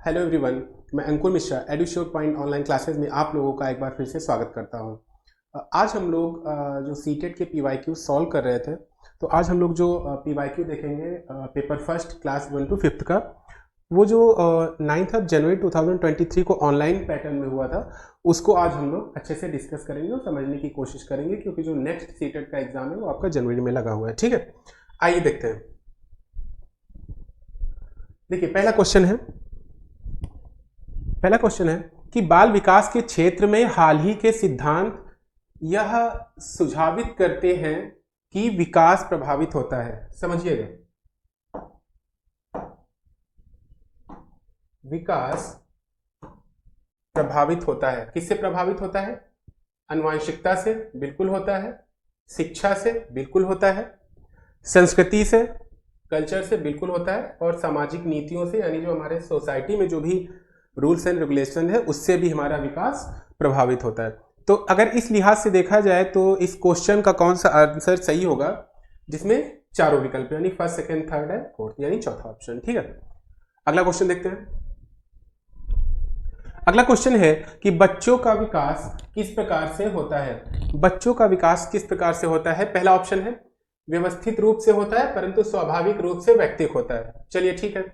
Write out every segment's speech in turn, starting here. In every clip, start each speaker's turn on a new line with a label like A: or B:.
A: Hello everyone, मैं अंकुर Mishra एडुश्योर point online classes में आप लोगों का एक बार फिर से स्वागत करता हूं। आज हम लोग जो सीटेट के पीवाईक्यू सॉल्व कर रहे थे, तो आज हम लोग जो पीवाईक्यू देखेंगे पेपर फर्स्ट क्लास 1 to 5 का, वो जो 9 जनवरी 2023 को ऑनलाइन पैटर्न में हुआ था, उसको आज हम लोग अच्छे से डिस्कस करेंगे और समझने की कोशिश करेंगे, क्योंकि जो नेक्स्ट सीटेट का एग्जाम है वो आपका जनवरी में लगा हुआ है। ठीक है, आइए देखते हैं। देखिए, पहला क्वेश्चन है कि बाल विकास के क्षेत्र में हाल ही के सिद्धांत यह सुझावित करते हैं कि विकास प्रभावित होता है। समझिएगा, विकास प्रभावित होता है। किससे प्रभावित होता है? आनुवंशिकता से बिल्कुल होता है, शिक्षा से बिल्कुल होता है, संस्कृति से, कल्चर से बिल्कुल होता है, और सामाजिक नीतियों से, यानी जो हमारे सोसाइटी में जो भी रूल्स एंड रेगुलेशन है उससे भी हमारा विकास प्रभावित होता है। तो अगर इस लिहाज से देखा जाए तो इस क्वेश्चन का कौन सा आंसर सही होगा, जिसमें चारों विकल्प यानी फर्स्ट, सेकंड, थर्ड है, फोर्थ यानी चौथा ऑप्शन। ठीक है, अगला क्वेश्चन देखते हैं। अगला क्वेश्चन है कि बच्चों का विकास किस प्रकार से होता है। बच्चों का विकास किस प्रकार से होता है? पहला ऑप्शन है व्यवस्थित रूप से होता है, परंतु स्वाभाविक रूप से वैयक्तिक होता है। चलिए ठीक है।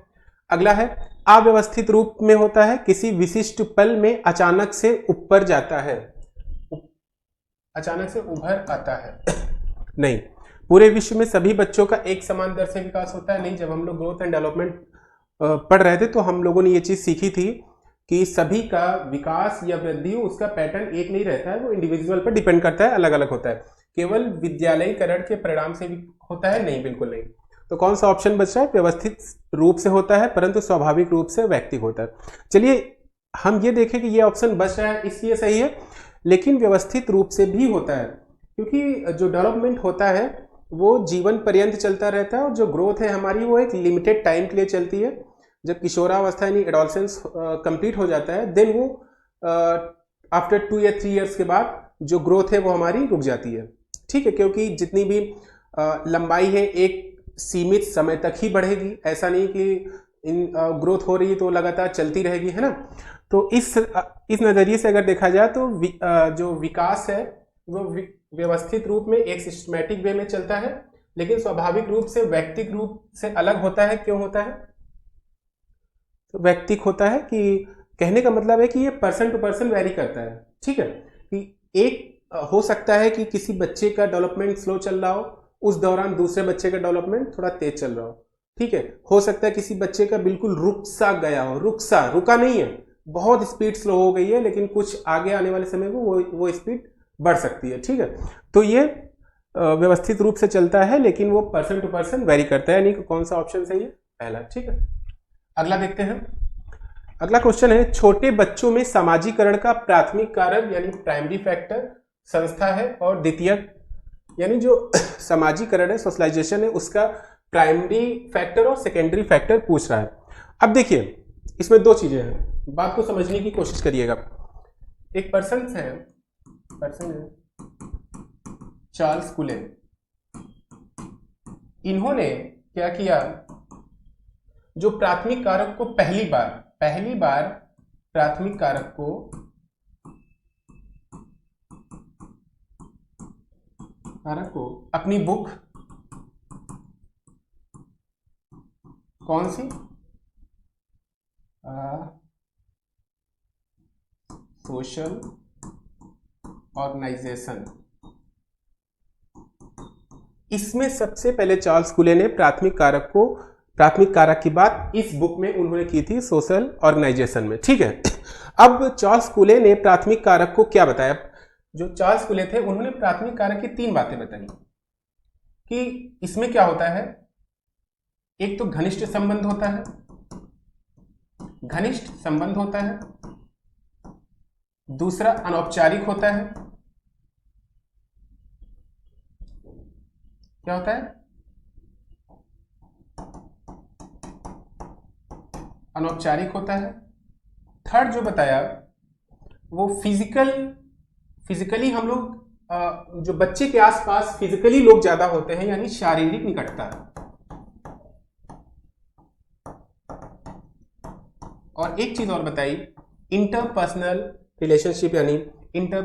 A: अगला है अव्यवस्थित रूप में होता है, किसी विशिष्ट पल में अचानक से ऊपर जाता है, अचानक से उभर आता है। नहीं, पूरे विश्व में सभी बच्चों का एक समान दर से विकास होता है। नहीं, जब हम लोग ग्रोथ एंड डेवलपमेंट पढ़ रहे थे तो हम लोगों ने ये चीज सीखी थी कि सभी का विकास या वृद्धि उसका पैटर्न एक नहीं रहता है, वो इंडिविजुअल पर डिपेंड करता है, अलग अलग होता है। केवल विद्यालयीकरण के परिणाम से भी होता है? नहीं, बिल्कुल नहीं। तो कौन सा ऑप्शन बच रहा है? व्यवस्थित रूप से होता है परंतु स्वाभाविक रूप से वैयक्तिक होता है। चलिए हम ये देखें कि ये ऑप्शन बच रहा है, इसलिए सही है, लेकिन व्यवस्थित रूप से भी होता है, क्योंकि जो डेवलपमेंट होता है वो जीवन पर्यंत चलता रहता है, और जो ग्रोथ है हमारी वो एक लिमिटेड टाइम के लिए चलती है। जब किशोरावस्था यानी एडोलसेंस कंप्लीट हो जाता है, देन वो आफ्टर 2 या 3 ईयर्स के बाद जो ग्रोथ है वो हमारी रुक जाती है। ठीक है, क्योंकि जितनी भी लंबाई है एक सीमित समय तक ही बढ़ेगी, ऐसा नहीं कि इन ग्रोथ हो रही है तो लगातार चलती रहेगी, है ना। तो इस नजरिए से अगर देखा जाए तो जो विकास है वो व्यवस्थित रूप में एक सिस्टमैटिक वे में चलता है, लेकिन स्वाभाविक रूप से वैयक्तिक रूप से अलग होता है। क्यों होता है? तो वैयक्तिक होता है कि कहने का मतलब है कि ये पर्सन टू पर्सन वेरी करता है। ठीक है, कि एक हो सकता है कि किसी बच्चे का डेवलपमेंट स्लो चल रहा हो, उस दौरान दूसरे बच्चे का डेवलपमेंट थोड़ा तेज चल रहा हो। ठीक है, हो सकता है किसी बच्चे का बिल्कुल रुका नहीं है, बहुत स्पीड स्लो हो गई है, लेकिन कुछ आगे आने वाले समय में वो स्पीड बढ़ सकती है। ठीक है, तो ये व्यवस्थित रूप से चलता है, लेकिन वो पर्सन टू पर्सन वेरी करता है, यानी कि कौन सा ऑप्शन सही है? पहला। ठीक है, अगला देखते हैं। अगला क्वेश्चन है छोटे बच्चों में सामाजिकरण का प्राथमिक कारक यानी प्राइमरी फैक्टर संस्था है, और द्वितीयक यानी जो सामाजिकरण है, सोशलाइजेशन है, उसका प्राइमरी फैक्टर और सेकेंडरी फैक्टर पूछ रहा है। अब देखिए, इसमें दो चीजें हैं, बात को समझने की कोशिश करिएगा। एक पर्सन है चार्ल्स कुले। इन्होंने क्या किया, जो प्राथमिक कारक को पहली बार प्राथमिक कारक को अपनी बुक कौन सी सोशल ऑर्गेनाइजेशन, इसमें सबसे पहले चार्ल्स कुले ने प्राथमिक कारक की बात इस बुक में उन्होंने की थी, सोशल ऑर्गेनाइजेशन में। ठीक है, अब चार्ल्स कुले ने प्राथमिक कारक को क्या बताया? जो चार्ल्स कुले थे उन्होंने प्राथमिक कारक की 3 बातें बताई कि इसमें क्या होता है। एक तो घनिष्ठ संबंध होता है, दूसरा अनौपचारिक होता है। क्या होता है? अनौपचारिक होता है। थर्ड जो बताया वो फिजिकली हम लोग जो बच्चे के आसपास फिजिकली लोग ज्यादा होते हैं, यानी शारीरिक निकटता। और एक चीज और बताई, इंटरपर्सनल रिलेशनशिप यानी इंटर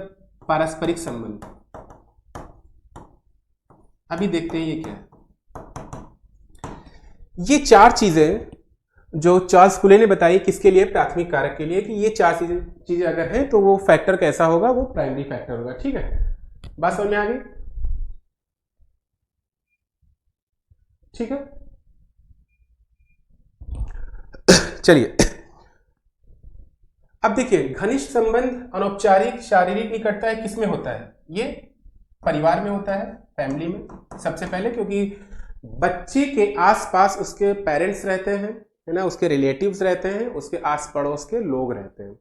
A: पारस्परिक संबंध। अभी देखते हैं ये क्या है। ये चार चीजें जो चार्ल्स फुले ने बताई किसके लिए, प्राथमिक कारक के लिए, कि ये चार चीजें अगर हैं तो वो फैक्टर कैसा होगा, वो प्राइमरी फैक्टर होगा। ठीक है, बात समझ में आ गई? ठीक है, चलिए अब देखिए, घनिष्ठ संबंध अनौपचारिक शारीरिक निकटता है किसमें होता है? ये परिवार में होता है, फैमिली में सबसे पहले, क्योंकि बच्चे के आसपास उसके पेरेंट्स रहते हैं, है ना, उसके रिलेटिव्स रहते हैं, उसके आस पड़ोस के लोग रहते हैं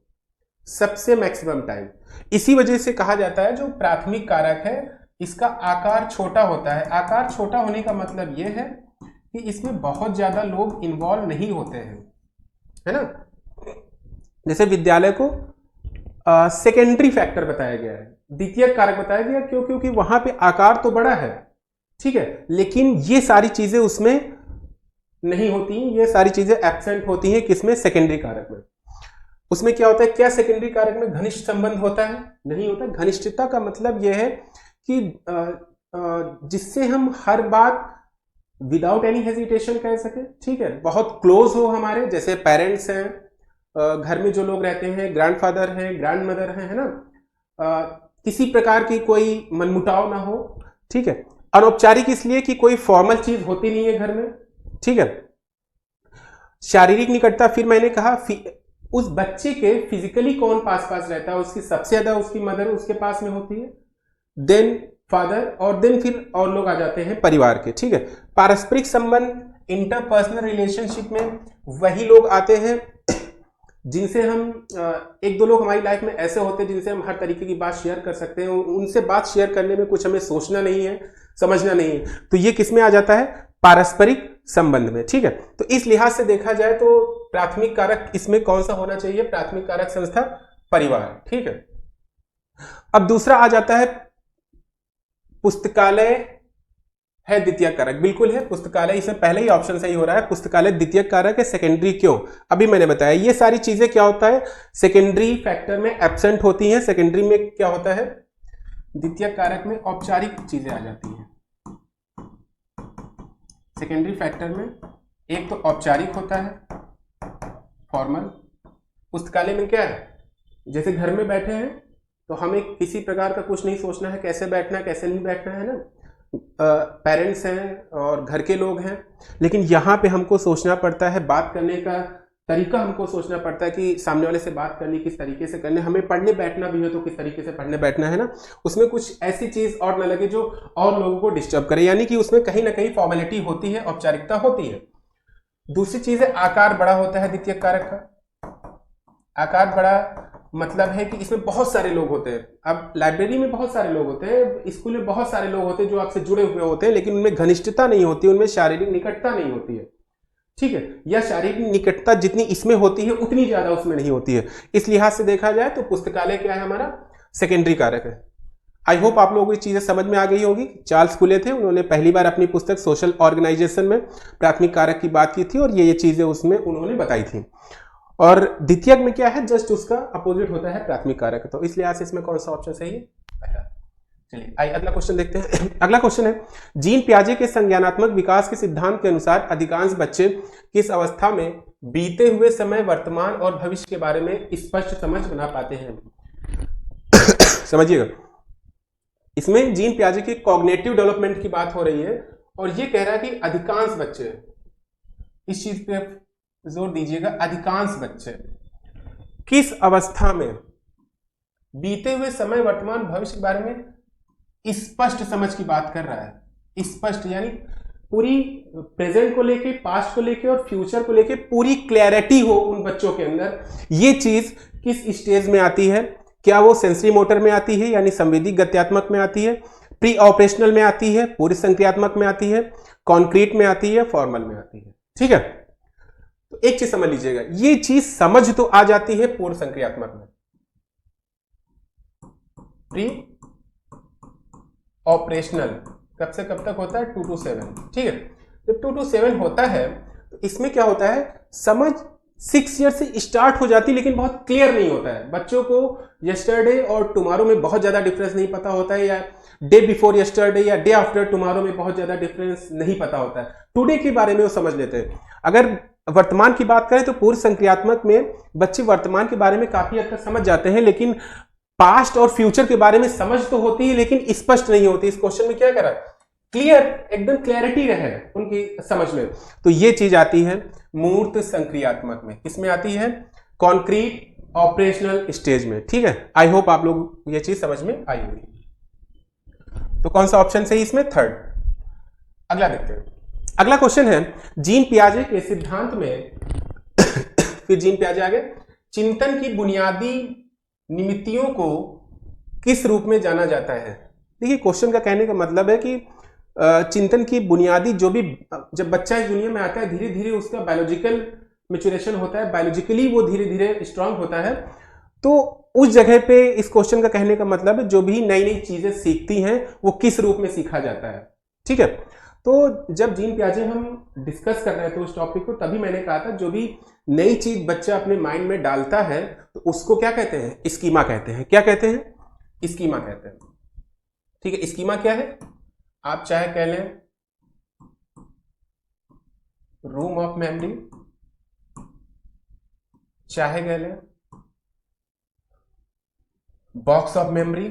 A: सबसे मैक्सिमम टाइम। इसी वजह से कहा जाता है जो प्राथमिक कारक है इसका आकार छोटा होता है। आकार छोटा होने का मतलब यह है कि इसमें बहुत ज्यादा लोग इन्वॉल्व नहीं होते हैं, है ना। जैसे विद्यालय को सेकेंडरी फैक्टर बताया गया है, द्वितीय कारक बताया गया, क्यों? क्योंकि वहां पे आकार तो बड़ा है, ठीक है, लेकिन ये सारी चीजें उसमें नहीं होती, ये सारी चीजें एब्सेंट होती हैं किसमें? सेकेंडरी कारक में। उसमें क्या होता है? क्या सेकेंडरी कारक में घनिष्ठ संबंध होता है? नहीं होता। घनिष्ठता का मतलब यह है कि जिससे हम हर बात विदाउट एनी हेजिटेशन कह सके, ठीक है, बहुत क्लोज हो हमारे, जैसे पेरेंट्स हैं, घर में जो लोग रहते हैं, ग्रैंडफादर हैं, ग्रैंडमदर हैं, है ना, किसी प्रकार की कोई मनमुटाव ना हो, ठीक है। अनौपचारिक इसलिए कि कोई फॉर्मल चीज होती नहीं है घर में, ठीक है। शारीरिक निकटता, फिर मैंने कहा उस बच्चे के फिजिकली कौन पास पास रहता है, उसकी सबसे ज्यादा उसकी मदर उसके पास में होती है, देन फादर, और देन फिर और लोग आ जाते हैं परिवार के, ठीक है। पारस्परिक संबंध, इंटरपर्सनल रिलेशनशिप में वही लोग आते हैं जिनसे हम एक दो लोग हमारी लाइफ में ऐसे होते हैं जिनसे हम हर तरीके की बात शेयर कर सकते हैं, उनसे बात शेयर करने में कुछ हमें सोचना नहीं है, समझना नहीं है, तो ये किसमें आ जाता है? पारस्परिक संबंध में, ठीक है। तो इस लिहाज से देखा जाए तो प्राथमिक कारक इसमें कौन सा होना चाहिए? प्राथमिक कारक संस्था परिवार, ठीक है। अब दूसरा आ जाता है पुस्तकालय है द्वितीय कारक, बिल्कुल है पुस्तकालय, इसमें पहले ही ऑप्शन सही हो रहा है, पुस्तकालय द्वितीय कारक है। सेकेंडरी क्यों? अभी मैंने बताया ये सारी चीजें क्या होता है, सेकेंडरी फैक्टर में एब्सेंट होती हैं। सेकेंडरी में क्या होता है? द्वितीय कारक में औपचारिक चीजें आ जाती हैं। सेकेंडरी फैक्टर में एक तो औपचारिक होता है, फॉर्मल। पुस्तकालय में क्या है? जैसे घर में बैठे हैं तो हमें किसी प्रकार का कुछ नहीं सोचना है, कैसे बैठना है कैसे नहीं बैठना है ना, पेरेंट्स हैं और घर के लोग हैं, लेकिन यहाँ पे हमको सोचना पड़ता है, बात करने का तरीका हमको सोचना पड़ता है कि सामने वाले से बात करनी किस तरीके से करनी, हमें पढ़ने बैठना भी हो तो किस तरीके से पढ़ने बैठना है ना, उसमें कुछ ऐसी चीज और न लगे जो और लोगों को डिस्टर्ब करे, यानी कि उसमें कहीं ना कहीं फॉर्मेलिटी होती है, औपचारिकता होती है। दूसरी चीज है आकार बड़ा होता है द्वितीय कारक का। आकार बड़ा मतलब है कि इसमें बहुत सारे लोग होते हैं। अब लाइब्रेरी में बहुत सारे लोग होते हैं, स्कूल में बहुत सारे लोग होते हैं जो आपसे जुड़े हुए होते हैं, लेकिन उनमें घनिष्ठता नहीं होती, उनमें शारीरिक निकटता नहीं होती है, ठीक है, या शारीरिक निकटता जितनी इसमें होती है उतनी ज्यादा उसमें नहीं होती है। इस लिहाज से देखा जाए तो पुस्तकालय क्या है? हमारा सेकेंडरी कारक है। आई होप आप लोगों को ये चीजें समझ में आ गई होगी। चार्ल्स फुले थे, उन्होंने पहली बार अपनी पुस्तक सोशल ऑर्गेनाइजेशन में प्राथमिक कारक की बात की थी और ये चीजें उसमें उन्होंने बताई थी। और द्वितीयक में क्या है? जस्ट उसका अपोजिट होता है प्राथमिक कारक। तो इस लिहाज से इसमें कौन सा ऑप्शन सही है? पहला। चलिए आइए अगला क्वेश्चन देखते हैं। अगला क्वेश्चन है, जीन पियाजे के संज्ञानात्मक विकास के सिद्धांत के अनुसार अधिकांश बच्चे किस अवस्था में बीते हुए समय, वर्तमान और भविष्य के बारे में स्पष्ट समझ बना पाते हैं? समझिएगा, इसमें जीन पियाजे की कॉग्निटिव डेवलपमेंट की बात हो रही है और ये कह रहा है कि अधिकांश बच्चे, इस चीज पे जोर दीजिएगा, अधिकांश बच्चे किस अवस्था में बीते हुए समय, वर्तमान, भविष्य के बारे में स्पष्ट समझ की बात कर रहा है। स्पष्ट यानी पूरी प्रेजेंट को लेके, पास्ट को लेके और फ्यूचर को लेके पूरी क्लैरिटी हो उन बच्चों के अंदर। ये चीज किस स्टेज में आती है? क्या वो सेंसरी मोटर में आती है यानी संवेदी गत्यात्मक में आती है, प्री ऑपरेशनल में आती है, पूरी संक्रियात्मक में आती है, कॉन्क्रीट में आती है, फॉर्मल में आती है? ठीक है, तो एक चीज समझ लीजिएगा, ये चीज समझ तो आ जाती है पूर्व संक्रियात्मक में, प्री ऑपरेशनल कब से कब तक होता है? 2 to 7, ठीक है। जब 2 to 7 होता है तो इसमें क्या होता है? समझ 6 ईयर से स्टार्ट हो जाती लेकिन बहुत क्लियर नहीं होता है। बच्चों को यस्टरडे और टुमारो में बहुत ज्यादा डिफरेंस नहीं पता होता है, या डे बिफोर यस्टरडे या डे आफ्टर टुमारो में बहुत ज्यादा डिफरेंस नहीं पता होता है। टुडे के बारे में वो समझ लेते हैं। अगर वर्तमान की बात करें तो पूर्व संक्रियात्मक में बच्चे वर्तमान के बारे में काफी हद तक समझ जाते हैं, लेकिन पास्ट और फ्यूचर के बारे में समझ तो होती है लेकिन स्पष्ट नहीं होती। इस क्वेश्चन में क्या करा, क्लियर, एकदम क्लैरिटी रहे उनकी समझ में, तो ये चीज आती है मूर्त संक्रियात्मक में। किसमें आती है, कॉन्क्रीट ऑपरेशनल स्टेज में। ठीक है, आई होप आप लोग ये चीज समझ में आई होगी। तो कौन सा ऑप्शन सही इसमें, थर्ड। अगला देखते हैं। अगला क्वेश्चन है जीन पियाजे के सिद्धांत में फिर जीन पियाजे आगे, चिंतन की बुनियादी निमित्तियों को किस रूप में जाना जाता है। देखिए क्वेश्चन का कहने का मतलब है कि चिंतन की बुनियादी जो भी, जब बच्चा इस दुनिया में आता है धीरे धीरे उसका बायोलॉजिकल मैच्योरेशन होता है, बायोलॉजिकली वो धीरे धीरे स्ट्रांग होता है। तो उस जगह पे इस क्वेश्चन का कहने का मतलब है जो भी नई नई चीजें सीखती हैं वो किस रूप में सीखा जाता है। ठीक है, तो जब जीन पियाजे हम डिस्कस कर रहे थे उस टॉपिक को, तभी मैंने कहा था जो भी नई चीज बच्चा अपने माइंड में डालता है तो उसको क्या कहते हैं, स्कीमा कहते हैं। क्या कहते हैं, स्कीमा कहते हैं। ठीक है, स्कीमा क्या है, आप चाहे कह लें रूम ऑफ मेमोरी, चाहे कह लें बॉक्स ऑफ मेमोरी,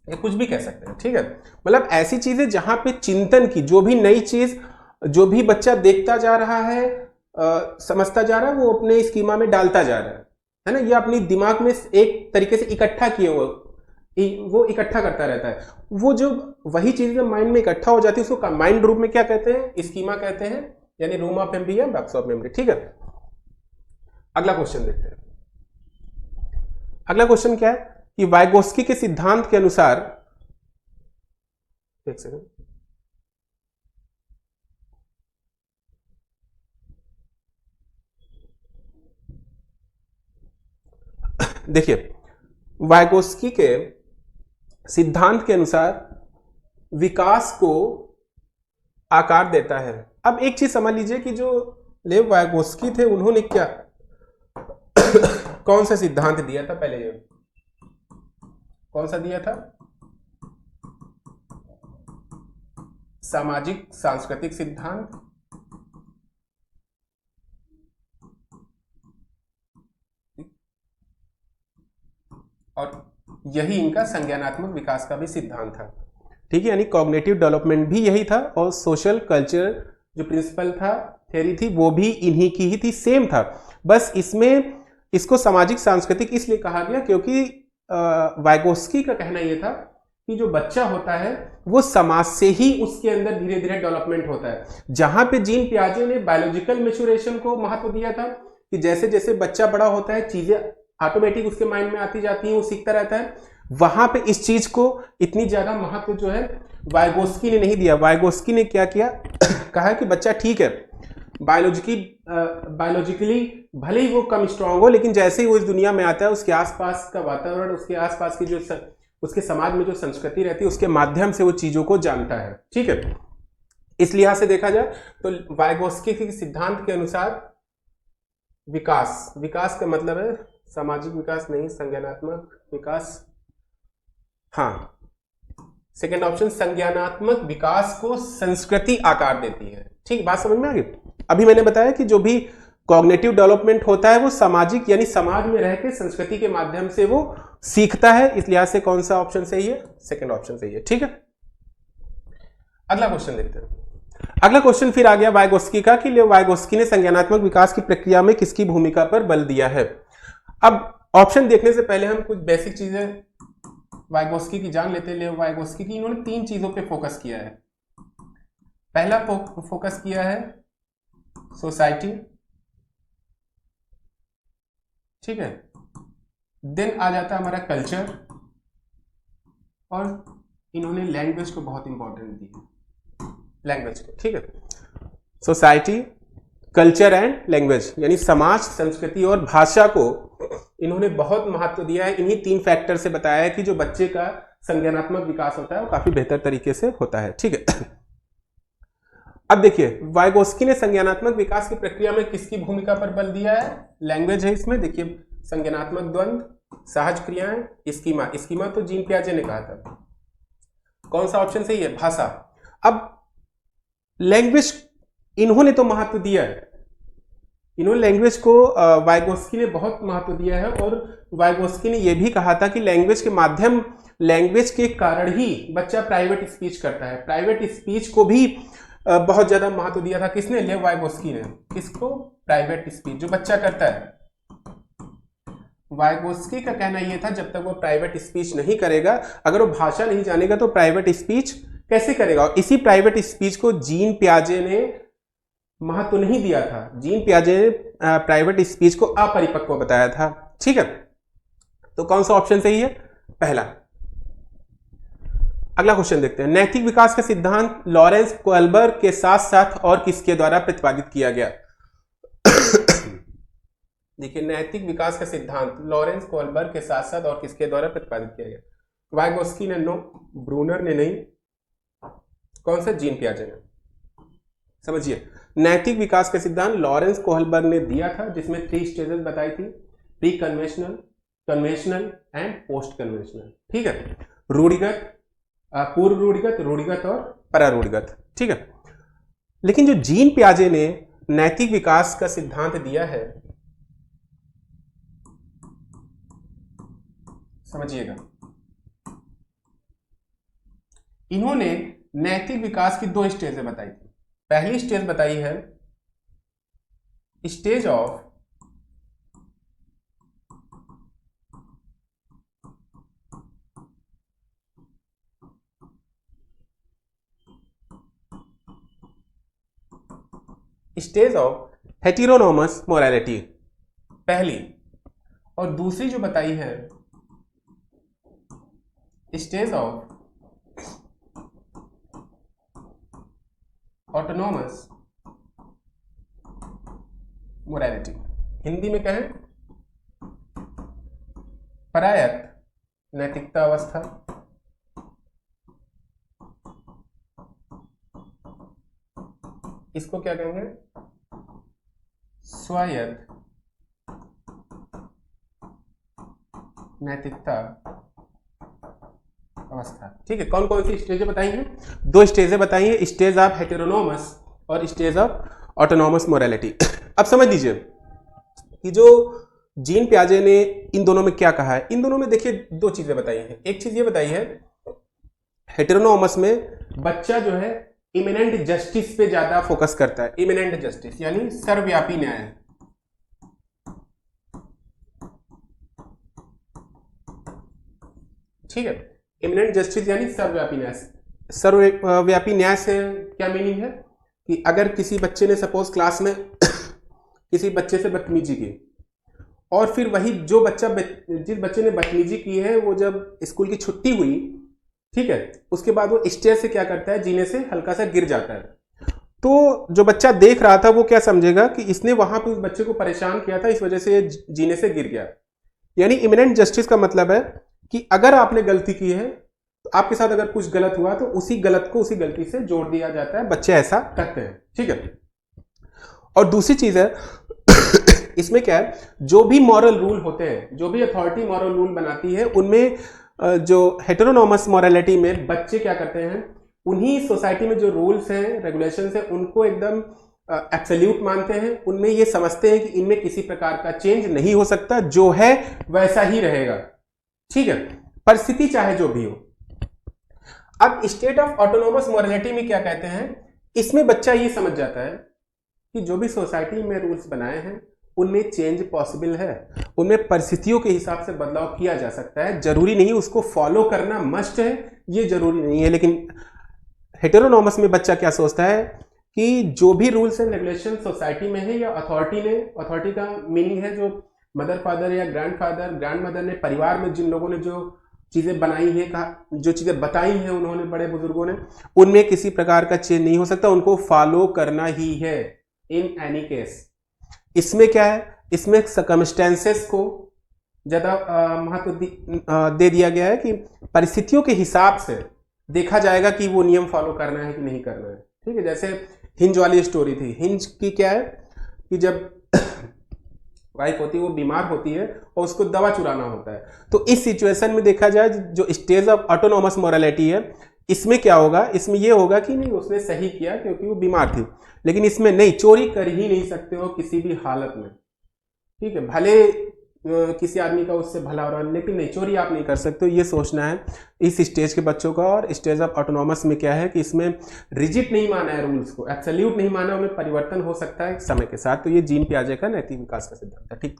A: या कुछ भी कह सकते हैं। ठीक है, मतलब ऐसी चीजें जहां पे चिंतन की जो भी नई चीज जो भी बच्चा देखता जा रहा है, समझता जा रहा है, वो अपने स्कीमा में डालता जा रहा है ना, ये अपनी दिमाग में एक तरीके से इकट्ठा किए वो इकट्ठा करता रहता है। वो जो वही चीज माइंड में इकट्ठा हो जाती है उसको माइंड रूप में क्या कहते हैं, स्कीमा कहते हैं, यानी रूम ऑफ मेमोरी या बॉक्स ऑफ मेमोरी। ठीक है, अगला क्वेश्चन देखते हैं। अगला क्वेश्चन क्या है कि वाइगोस्की के सिद्धांत के अनुसार, एक सेकंड, देखिए वाइगोस्की के सिद्धांत के अनुसार विकास को आकार देता है। अब एक चीज समझ लीजिए कि जो लेव वाइगोस्की थे उन्होंने क्या कौन सा सिद्धांत दिया था, पहले ये कौन सा दिया था, सामाजिक सांस्कृतिक सिद्धांत, और यही इनका संज्ञानात्मक विकास का भी सिद्धांत था। ठीक है, यानी कॉग्निटिव डेवलपमेंट भी यही था, और सोशल कल्चर जो प्रिंसिपल था, थ्योरी थी, वो भी इन्हीं की ही थी, सेम था। बस इसमें इसको सामाजिक सांस्कृतिक इसलिए कहा गया क्योंकि वाइगोस्की का कहना यह था कि जो बच्चा होता है वो समाज से ही उसके अंदर धीरे धीरे डेवलपमेंट होता है। जहां पे जीन पियाजे ने बायोलॉजिकल मैच्योरेशन को महत्व दिया था कि जैसे जैसे बच्चा बड़ा होता है चीजें ऑटोमेटिक उसके माइंड में आती जाती है, वो सीखता रहता है, वहां पे इस चीज को इतनी ज्यादा महत्व जो है वाइगोस्की ने नहीं दिया। वाइगोस्की ने क्या किया कहा कि बच्चा ठीक है बायोलॉजिकली भले ही वो कम स्ट्रांग हो, लेकिन जैसे ही वो इस दुनिया में आता है उसके आसपास का वातावरण, उसके आसपास की जो उसके समाज में जो संस्कृति रहती है उसके माध्यम से वो चीजों को जानता है। ठीक है, इस लिहाज से देखा जाए तो वाइगोस्की के सिद्धांत के अनुसार विकास का मतलब है सामाजिक विकास नहीं, संज्ञानात्मक विकास। हाँ, सेकेंड ऑप्शन, संज्ञानात्मक विकास को संस्कृति आकार देती है। ठीक, बात समझ में आ गई। अभी मैंने बताया कि जो भी कॉग्निटिव डेवलपमेंट होता है वो सामाजिक यानी समाज में रह के संस्कृति के माध्यम से वो सीखता है। इस लिहाज से कौन सा ऑप्शन सही है, सेकेंड ऑप्शन सही है। ठीक है, अगला क्वेश्चन देखते हैं। अगला क्वेश्चन फिर आ गया वाइगोस्की का कि वाइगोस्की ने संज्ञानात्मक विकास की प्रक्रिया में किसकी भूमिका पर बल दिया है। अब ऑप्शन देखने से पहले हम कुछ बेसिक चीजें वाइगोस्की की जान लेते हैं। वाइगोस्की की इन्होंने 3 चीजों पे फोकस किया है। पहला फोकस किया है सोसाइटी, ठीक है, देन आ जाता है हमारा कल्चर, और इन्होंने लैंग्वेज को बहुत इंपॉर्टेंट दी है, लैंग्वेज को। ठीक है, सोसाइटी, कल्चर एंड लैंग्वेज, यानी समाज, संस्कृति और भाषा को इन्होंने बहुत महत्व दिया है। इन्हीं 3 फैक्टर से बताया है कि जो बच्चे का संज्ञानात्मक विकास होता है वो काफी बेहतर तरीके से होता है। ठीक है, अब देखिए वाइगोस्की ने संज्ञानात्मक विकास की प्रक्रिया में किसकी भूमिका पर बल दिया है? लैंग्वेज है इसमें। देखिए संज्ञानात्मक द्वंद्व, सहज क्रियाएं, स्कीमा। स्कीमा तो जीन पियाजे ने कहा था। कौन सा ऑप्शन सही है? भाषा। अब लैंग्वेज इन्होंने तो महत्व दिया है, इन्होंने लैंग्वेज को वाइगोस्की ने बहुत महत्व दिया है, और वाइगोस्की ने यह भी कहा था कि लैंग्वेज के माध्यम, लैंग्वेज के कारण ही बच्चा प्राइवेट स्पीच करता है। प्राइवेट स्पीच को भी बहुत ज्यादा महत्व दिया था। किसने? लेव वाइगोस्की ने। किसको? प्राइवेट स्पीच जो बच्चा करता है। वाइगोस्की का कहना यह था जब तक वो प्राइवेट स्पीच नहीं करेगा, अगर वो भाषा नहीं जानेगा तो प्राइवेट स्पीच कैसे करेगा? और इसी प्राइवेट स्पीच को जीन पियाजे ने महत्व नहीं दिया था। जीन पियाजे ने प्राइवेट स्पीच को अपरिपक्व बताया था। ठीक है, तो कौन सा ऑप्शन सही है? पहला। अगला क्वेश्चन देखते हैं। नैतिक विकास का सिद्धांत लॉरेंस कोहलबर्ग के साथ साथ और किसके द्वारा प्रतिपादित किया गया? देखिए नैतिक विकास का सिद्धांत लॉरेंस कोहलबर्ग के साथ साथ और किसके द्वारा प्रतिपादित किया गया? वाइगोस्की ने नो, ब्रूनर ने नहीं, कौन सा? जीन पियाजे ने। समझिए नैतिक विकास का सिद्धांत लॉरेंस कोहलबर्ग ने दिया था, जिसमें 3 स्टेजेस बताई थी, pre conventional, conventional and post conventional. ठीक है, रूढ़िगत, पूर्व रूढ़िगत, रूढ़िगत और परारूढ़िगत। ठीक है, लेकिन जो जीन पियाजे ने नैतिक विकास का सिद्धांत दिया है, समझिएगा, इन्होंने नैतिक विकास की 2 स्टेजें बताई थी। पहली स्टेज बताई है स्टेज ऑफ हेटेरोनोमस मोरालिटी, पहली। और दूसरी जो बताई है stage of autonomous morality, Hindi में कहें परायत्त नैतिकता अवस्था। इसको क्या कहेंगे? स्वायत्त नैतिकता अवस्था। ठीक है, कौन कौन सी स्टेजें बताई हैं? 2 स्टेजें बताई हैं, स्टेज ऑफ हेटेरोनोमस और स्टेज ऑफ ऑटोनोमस मोरालिटी। अब समझ लीजिए कि जो जीन पियाजे ने इन दोनों में क्या कहा है। इन दोनों में देखिए 2 चीजें बताई हैं। एक चीज ये बताई है हेटेरोनोमस में बच्चा जो है इमिनेंट जस्टिस पे ज्यादा फोकस करता है। इमिनेंट जस्टिस यानी सर्वव्यापी न्याय। ठीक है, इमिनेंट जस्टिस यानी सर्वव्यापी न्याय। सर्वव्यापी न्याय से क्या मीनिंग है कि अगर किसी बच्चे ने सपोज क्लास में किसी बच्चे से बदतमीजी की, और फिर वही जो बच्चा जिस बच्चे ने बदतमीजी की है वो जब स्कूल की छुट्टी हुई, ठीक है, उसके बाद वो स्टेज से क्या करता है, जीने से हल्का सा गिर जाता है। तो जो बच्चा देख रहा था वो क्या समझेगा कि इसने वहां पे उस बच्चे को परेशान किया था, इस वजह से ये जीने से गिर गया। यानी इमिनेंट जस्टिस का मतलब है कि अगर आपने गलती की है तो आपके साथ अगर कुछ गलत हुआ तो उसी गलत को उसी गलती से जोड़ दिया जाता है। बच्चे ऐसा करते हैं। ठीक है, और दूसरी चीज है इसमें क्या है, जो भी मॉरल रूल होते हैं, जो भी अथॉरिटी मॉरल रूल बनाती है, उनमें जो हेटेरोनोमस मॉरलिटी में बच्चे क्या करते हैं, उन्हीं सोसाइटी में जो रूल्स हैं, रेगुलेशंस हैं, उनको एकदम एब्सोल्यूट मानते हैं। उनमें ये समझते हैं कि इनमें किसी प्रकार का चेंज नहीं हो सकता, जो है वैसा ही रहेगा। ठीक है, परिस्थिति चाहे जो भी हो। अब स्टेट ऑफ ऑटोनोमस मॉरलिटी में क्या कहते हैं, इसमें बच्चा ये समझ जाता है कि जो भी सोसाइटी में रूल्स बनाए हैं उनमें चेंज पॉसिबल है, उनमें परिस्थितियों के हिसाब से बदलाव किया जा सकता है। जरूरी नहीं उसको फॉलो करना मस्ट है, ये जरूरी नहीं है। लेकिन हेटेरोनोमस में बच्चा क्या सोचता है कि जो भी रूल्स एंड रेगुलेशन सोसाइटी में है या अथॉरिटी ने, अथॉरिटी का मीनिंग है जो मदर फादर या ग्रैंडफादर ग्रैंडमदर ने, परिवार में जिन लोगों ने जो चीजें बनाई हैं, जो चीजें बताई हैं उन्होंने, बड़े बुजुर्गों ने, उनमें किसी प्रकार का चेंज नहीं हो सकता, उनको फॉलो करना ही है इन एनी केस। इसमें क्या है, इसमें सर्कमस्टेंसेस को ज्यादा महत्व दे दिया गया है कि परिस्थितियों के हिसाब से देखा जाएगा कि वो नियम फॉलो करना है कि नहीं करना है। ठीक है, जैसे हिंज वाली स्टोरी थी। हिंज की क्या है कि जब वाइफ होती है वो बीमार होती है और उसको दवा चुराना होता है। तो इस सिचुएशन में देखा जाए जो स्टेज ऑफ ऑटोनोमस मोरालिटी है, इसमें क्या होगा, इसमें ये होगा कि नहीं उसने सही किया क्योंकि वो बीमार थी, लेकिन इसमें नहीं, चोरी कर ही नहीं सकते हो किसी भी हालत में, ठीक है, भले किसी आदमी का उससे भला हो रहा है, लेकिन नहीं, चोरी आप नहीं कर सकते हो। ये सोचना है इस स्टेज के बच्चों का। और स्टेज ऑफ ऑटोनॉमस में क्या है कि इसमें रिजिड नहीं माना है रूल्स को, एब्सोल्यूट नहीं माना, उनमें परिवर्तन हो सकता है समय के साथ। तो ये जीन पियाजे का नैतिक विकास का सिद्धांत है, ठीक।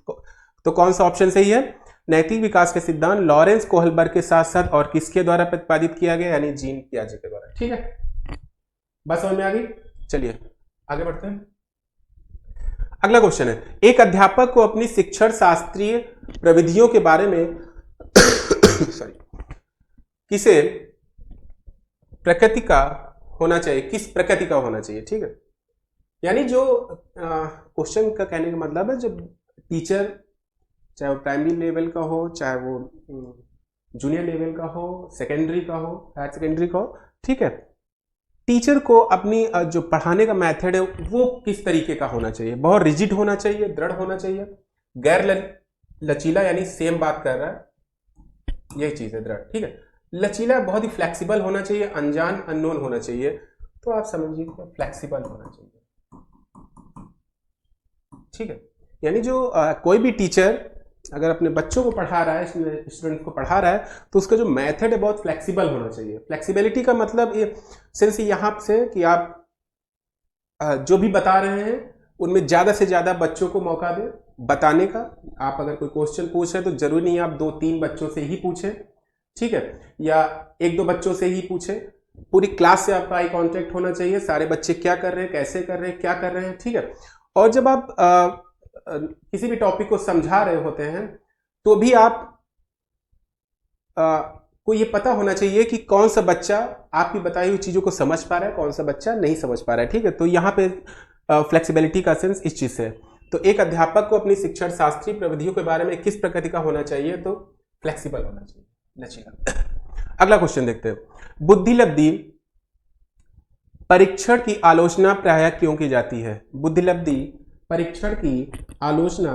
A: तो कौन सा ऑप्शन सही है? नैतिक विकास का सिद्धांत लॉरेंस कोहलबर्ग के साथ साथ और किसके द्वारा प्रतिपादित किया गया, यानी जीन पियाजे के द्वारा, ठीक है। बस समझ में आ गई। चलिए आगे बढ़ते हैं। अगला क्वेश्चन है, एक अध्यापक को अपनी शिक्षण शास्त्रीय प्रविधियों के बारे में सॉरी किसे प्रकृति का होना चाहिए, किस प्रकृति का होना चाहिए, ठीक है। यानी जो क्वेश्चन का कहने का मतलब है, जब टीचर चाहे वो प्राइमरी लेवल का हो, चाहे वो जूनियर लेवल का हो, सेकेंडरी का हो, हायर सेकेंडरी का हो, ठीक है, टीचर को अपनी जो पढ़ाने का मेथड है वो किस तरीके का होना चाहिए। बहुत रिजिड होना चाहिए, दृढ़ होना चाहिए, गैर लचीला, यानी सेम बात कर रहा है, यही चीज है दृढ़, ठीक है। लचीला बहुत ही फ्लेक्सिबल होना चाहिए, अनजान अननोन होना चाहिए। तो आप समझिए फ्लेक्सिबल होना चाहिए, ठीक है। यानी जो कोई भी टीचर अगर अपने बच्चों को पढ़ा रहा है, स्टूडेंट को पढ़ा रहा है, तो उसका जो मेथड है बहुत फ्लेक्सिबल होना चाहिए। फ्लेक्सिबिलिटी का मतलब ये सेंस यहाँ से कि आप जो भी बता रहे हैं उनमें ज़्यादा से ज़्यादा बच्चों को मौका दें बताने का। आप अगर कोई क्वेश्चन पूछ रहे हैं तो जरूरी नहीं आप 2-3 बच्चों से ही पूछें, ठीक है, या 1-2 बच्चों से ही पूछें। पूरी क्लास से आपका आई कॉन्टेक्ट होना चाहिए, सारे बच्चे क्या कर रहे हैं, कैसे कर रहे हैं, क्या कर रहे हैं, ठीक है। और जब आप किसी भी टॉपिक को समझा रहे होते हैं तो भी आप को ये पता होना चाहिए कि कौन सा बच्चा आपकी बताई हुई चीजों को समझ पा रहा है, कौन सा बच्चा नहीं समझ पा रहा है, ठीक है। तो यहाँ पे फ्लेक्सिबिलिटी का सेंस इस चीज से है। तो एक अध्यापक को अपनी शिक्षण शास्त्रीय प्रविधियों के बारे में किस प्रकृति का होना चाहिए, तो फ्लेक्सिबल होना चाहिए, लचीला। अगला क्वेश्चन देखते हैं, बुद्धिलब्धि परीक्षण की आलोचना प्रायः क्यों की जाती है। बुद्धिलब्धि परीक्षण की आलोचना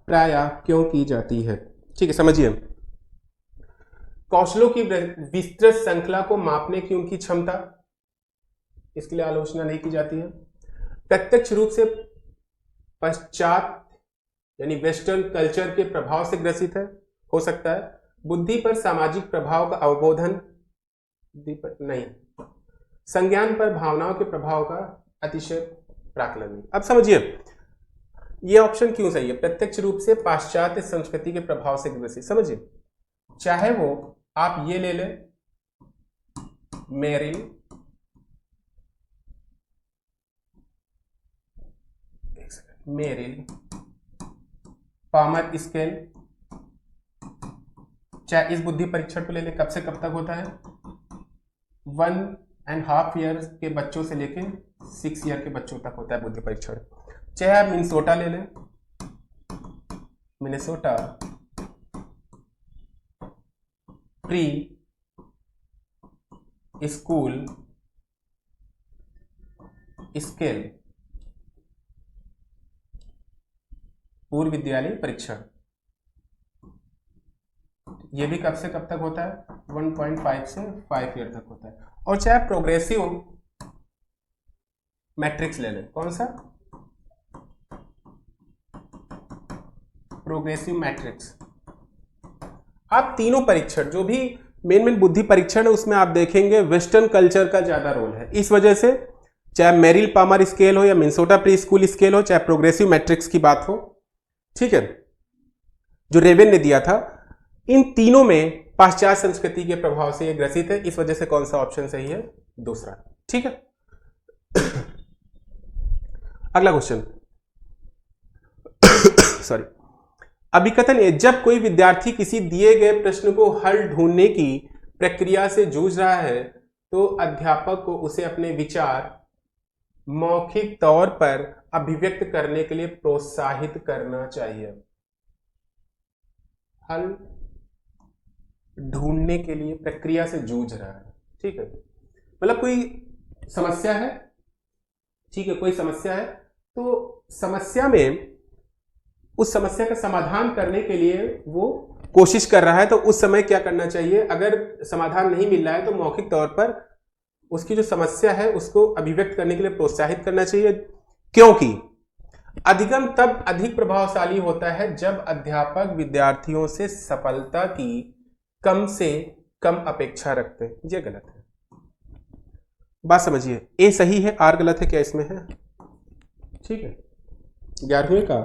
A: प्रायः क्यों की जाती है, ठीक है, समझिए। कौशलों की विस्तृत श्रृंखला को मापने की उनकी क्षमता, इसके लिए आलोचना नहीं की जाती है। प्रत्यक्ष रूप से पश्चात यानी वेस्टर्न कल्चर के प्रभाव से ग्रसित है, हो सकता है। बुद्धि पर सामाजिक प्रभाव का अवबोधन नहीं, संज्ञान पर भावनाओं के प्रभाव का अतिशय प्राकलन नहीं। अब समझिए ये ऑप्शन क्यों सही है, प्रत्यक्ष रूप से पाश्चात्य संस्कृति के प्रभाव से ग्रसित। समझिए, चाहे वो आप ये ले लें मेरिल, पामर स्केल, चाहे इस बुद्धि परीक्षण को ले लें, कब से कब तक होता है, 1.5 ईयर के बच्चों से लेके 6 ईयर के बच्चों तक होता है बुद्धि परीक्षण। चाहे आप मिनेसोटा ले लें, मिनेसोटा प्री स्कूल स्केल, पूर्व विद्यालय परीक्षण, ये भी कब से कब तक होता है, 1.5 से 5 ईयर तक होता है। और चाहे प्रोग्रेसिव मैट्रिक्स ले लें, कौन सा, प्रोग्रेसिव मैट्रिक्स। आप तीनों परीक्षण जो भी मेन बुद्धि परीक्षण है उसमें आप देखेंगे वेस्टर्न कल्चर का ज्यादा रोल है। इस वजह से चाहे मेरिल पामर स्केल हो या मिनेसोटा प्री स्कूल स्केल हो, चाहे प्रोग्रेसिव मैट्रिक्स की बात हो, ठीक है, जो रेवेन ने दिया था, इन तीनों में पाश्चात्य संस्कृति के प्रभाव से यह ग्रसित है। इस वजह से कौन सा ऑप्शन सही है, दूसरा, ठीक है। अगला क्वेश्चन सॉरी, अभिकथन है, जब कोई विद्यार्थी किसी दिए गए प्रश्न को हल ढूंढने की प्रक्रिया से जूझ रहा है तो अध्यापक को उसे अपने विचार मौखिक तौर पर अभिव्यक्त करने के लिए प्रोत्साहित करना चाहिए। हल ढूंढने के लिए प्रक्रिया से जूझ रहा है, ठीक है, मतलब कोई समस्या है, ठीक है, कोई समस्या है तो समस्या में उस समस्या का समाधान करने के लिए वो कोशिश कर रहा है, तो उस समय क्या करना चाहिए? अगर समाधान नहीं मिल रहा है तो मौखिक तौर पर उसकी जो समस्या है उसको अभिव्यक्त करने के लिए प्रोत्साहित करना चाहिए, क्योंकि अधिगम तब अधिक प्रभावशाली होता है जब अध्यापक विद्यार्थियों से सफलता की कम से कम अपेक्षा रखते हैं। ये गलत है, बात समझिए। ए सही है, आर गलत है, क्या इसमें है? ठीक है, 11वीं का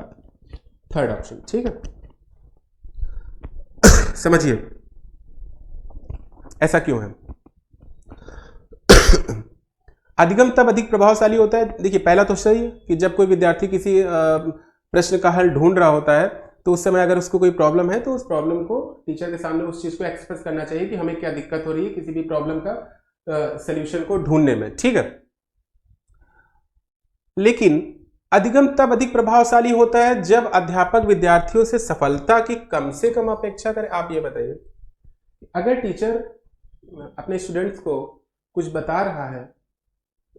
A: थर्ड ऑप्शन, ठीक है। समझिए ऐसा क्यों है। अधिगम तब अधिक प्रभावशाली होता है, देखिए पहला तो सही है कि जब कोई विद्यार्थी किसी प्रश्न का हल ढूंढ रहा होता है तो उस समय अगर उसको कोई प्रॉब्लम है तो उस प्रॉब्लम को टीचर के सामने उस चीज को एक्सप्रेस करना चाहिए कि हमें क्या दिक्कत हो रही है किसी भी प्रॉब्लम का सॉल्यूशन को ढूंढने में, ठीक है। लेकिन अधिगम तब अधिक प्रभावशाली होता है जब अध्यापक विद्यार्थियों से सफलता की कम से कम अपेक्षा करे। आप ये बताइए, अगर टीचर अपने स्टूडेंट्स को कुछ बता रहा है,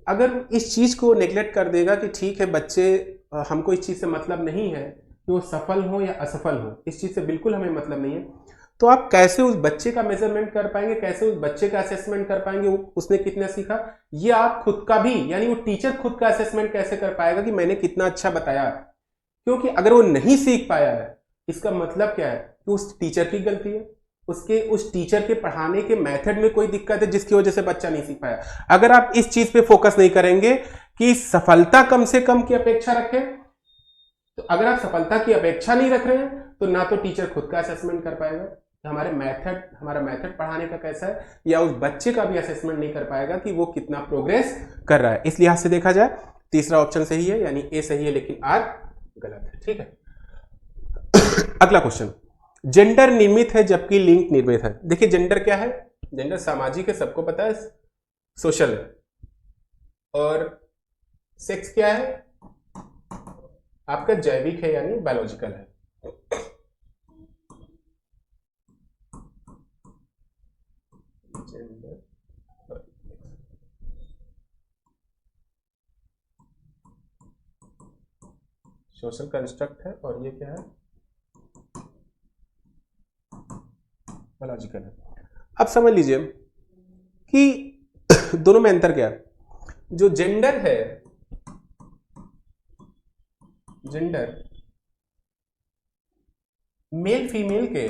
A: अगर इस चीज को नेग्लेक्ट कर देगा कि ठीक है बच्चे, हमको इस चीज से मतलब नहीं है कि वो सफल हो या असफल हो, इस चीज से बिल्कुल हमें मतलब नहीं है, तो आप कैसे उस बच्चे का मेजरमेंट कर पाएंगे, कैसे उस बच्चे का असेसमेंट कर पाएंगे उसने कितना सीखा? ये आप खुद का भी, यानी वो टीचर खुद का असेसमेंट कैसे कर पाएगा कि मैंने कितना अच्छा बताया? क्योंकि अगर वो नहीं सीख पाया है, इसका मतलब क्या है कि उस टीचर की गलती है, उसके उस टीचर के पढ़ाने के मेथड में कोई दिक्कत है जिसकी वजह से बच्चा नहीं सीख पाया। अगर आप इस चीज पे फोकस नहीं करेंगे कि सफलता कम से कम की अपेक्षा रखें, तो अगर आप सफलता की अपेक्षा नहीं रख रहे हैं तो ना तो टीचर खुद का असेसमेंट कर पाएगा कि हमारा मेथड पढ़ाने का कैसा है, या उस बच्चे का भी असेसमेंट नहीं कर पाएगा कि वो कितना प्रोग्रेस कर रहा है। इस लिहाज से देखा जाए तीसरा ऑप्शन सही है, यानी ए सही है लेकिन आर गलत है, ठीक है। अगला क्वेश्चन, जेंडर निर्मित है जबकि लिंग निर्मित है। देखिए जेंडर क्या है? जेंडर सामाजिक है, सबको पता है, सोशल है। और सेक्स क्या है? आपका जैविक है, यानी बायोलॉजिकल है। सोशल कंस्ट्रक्ट है और ये क्या है? बायोलॉजिकल है। अब समझ लीजिए कि दोनों में अंतर क्या है। जो जेंडर है, जेंडर मेल फीमेल के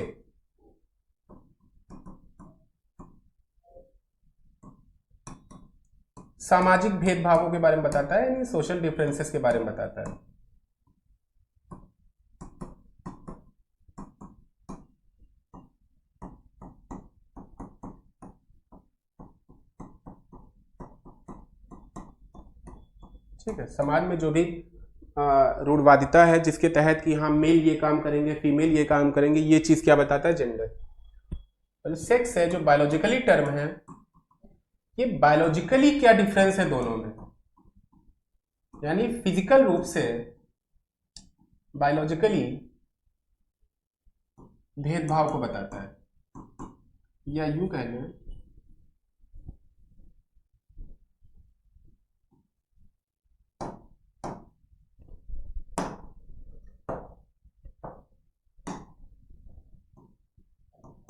A: सामाजिक भेदभावों के बारे में बताता है, यानी सोशल डिफरेंसेस के बारे में बताता है। ठीक है, समाज में जो भी रूढ़वादिता है जिसके तहत कि हाँ मेल ये काम करेंगे, फीमेल ये काम करेंगे, ये चीज क्या बताता है? जेंडर। सेक्स है जो बायोलॉजिकली टर्म है, ये बायोलॉजिकली क्या डिफरेंस है दोनों में, यानी फिजिकल रूप से बायोलॉजिकली भेदभाव को बताता है, या यूं कह लें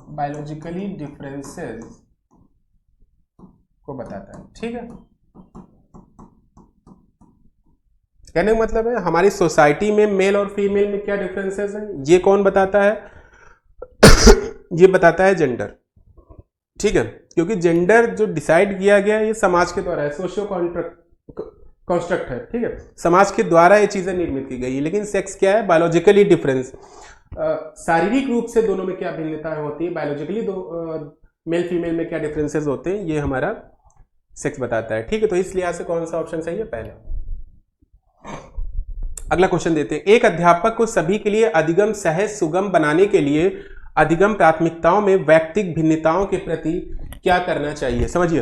A: बायोलॉजिकली डिफरेंसेस को बताता है, ठीक है। कहने का मतलब है हमारी सोसाइटी में मेल और फीमेल में क्या डिफरेंसेस हैं, ये कौन बताता है? ये बताता है जेंडर, ठीक है। क्योंकि जेंडर जो डिसाइड किया गया है ये समाज के द्वारा है, सोशियो कॉन्स्ट्रक्ट है, ठीक है, समाज के द्वारा ये चीजें निर्मित की गई है। लेकिन सेक्स क्या है? बायोलॉजिकली डिफरेंस, शारीरिक रूप से दोनों में क्या भिन्नताएं होती है, बायोलॉजिकली दो मेल फीमेल में क्या डिफरेंसेस होते हैं, ये हमारा सेक्स बताता है, ठीक है। तो इस लिहाज से कौन सा ऑप्शन सही है? पहला। अगला क्वेश्चन देते हैं, एक अध्यापक को सभी के लिए अधिगम सहज सुगम बनाने के लिए अधिगम प्राथमिकताओं में वैयक्तिक भिन्नताओं के प्रति क्या करना चाहिए? समझिए,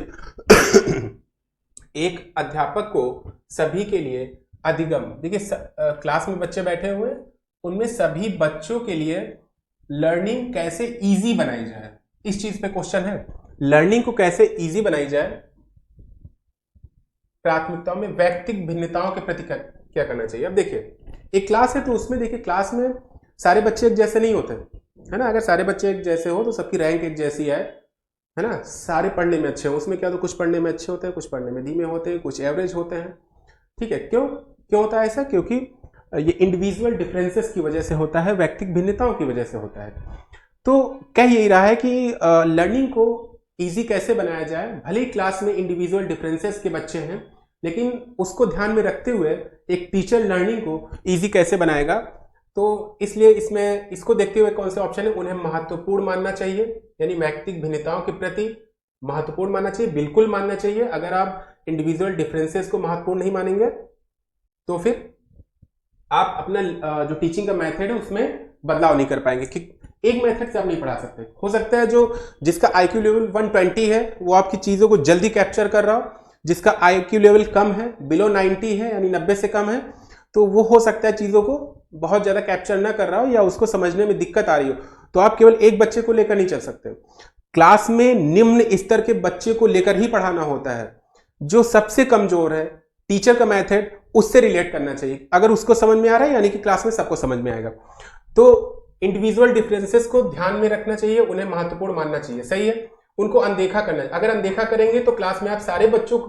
A: एक अध्यापक को सभी के लिए अधिगम, देखिए क्लास में बच्चे बैठे हुए, उनमें सभी बच्चों के लिए लर्निंग कैसे इजी बनाई जाए, इस चीज पे क्वेश्चन है। लर्निंग को कैसे इजी बनाई जाए, प्राथमिकताओं में व्यक्तिगत भिन्नताओं के प्रति क्या करना चाहिए। अब देखिए एक क्लास है तो उसमें देखिए क्लास में सारे बच्चे एक जैसे नहीं होते, है ना। अगर सारे बच्चे एक जैसे हो तो सबकी रैंक एक जैसी है ना। सारे पढ़ने में अच्छे हो, उसमें क्या तो कुछ पढ़ने में अच्छे होते हैं, कुछ पढ़ने में धीमे होते हैं, कुछ एवरेज होते हैं, ठीक है। क्यों होता है ऐसा? क्योंकि ये इंडिविजुअल डिफरेंसेस की वजह से होता है, व्यक्तिगत भिन्नताओं की वजह से होता है। तो कह यही रहा है कि लर्निंग को इजी कैसे बनाया जाए। भले ही क्लास में इंडिविजुअल डिफरेंसेस के बच्चे हैं, लेकिन उसको ध्यान में रखते हुए एक टीचर लर्निंग को इजी कैसे बनाएगा। तो इसलिए इसमें इसको देखते हुए कौन से ऑप्शन है, उन्हें महत्वपूर्ण मानना चाहिए, यानी व्यक्तिगत भिन्नताओं के प्रति महत्वपूर्ण मानना चाहिए, बिल्कुल मानना चाहिए। अगर आप इंडिविजुअल डिफरेंसेस को महत्वपूर्ण नहीं मानेंगे तो फिर आप अपना जो टीचिंग का मेथड है उसमें बदलाव नहीं कर पाएंगे कि एक मेथड से आप नहीं पढ़ा सकते। हो सकता है जो जिसका IQ लेवल 120 है वो आपकी चीजों को जल्दी कैप्चर कर रहा हो, जिसका IQ लेवल कम है, बिलो 90 है यानी 90 से कम है, तो वो हो सकता है चीजों को बहुत ज्यादा कैप्चर ना कर रहा हो या उसको समझने में दिक्कत आ रही हो। तो आप केवल एक बच्चे को लेकर नहीं चल सकते। क्लास में निम्न स्तर के बच्चे को लेकर ही पढ़ाना होता है। जो सबसे कमजोर है, टीचर का मेथड उससे रिलेट करना चाहिए। अगर उसको समझ में आ रहा है यानी कि क्लास में सबको समझ में आएगा। तो इंडिविजुअल डिफरेंसेस को ध्यान में रखना चाहिए, उन्हें महत्वपूर्ण मानना चाहिए, सही है। उनको अनदेखा करना है। अगर अनदेखा करेंगे तो क्लास में आप सारे बच्चों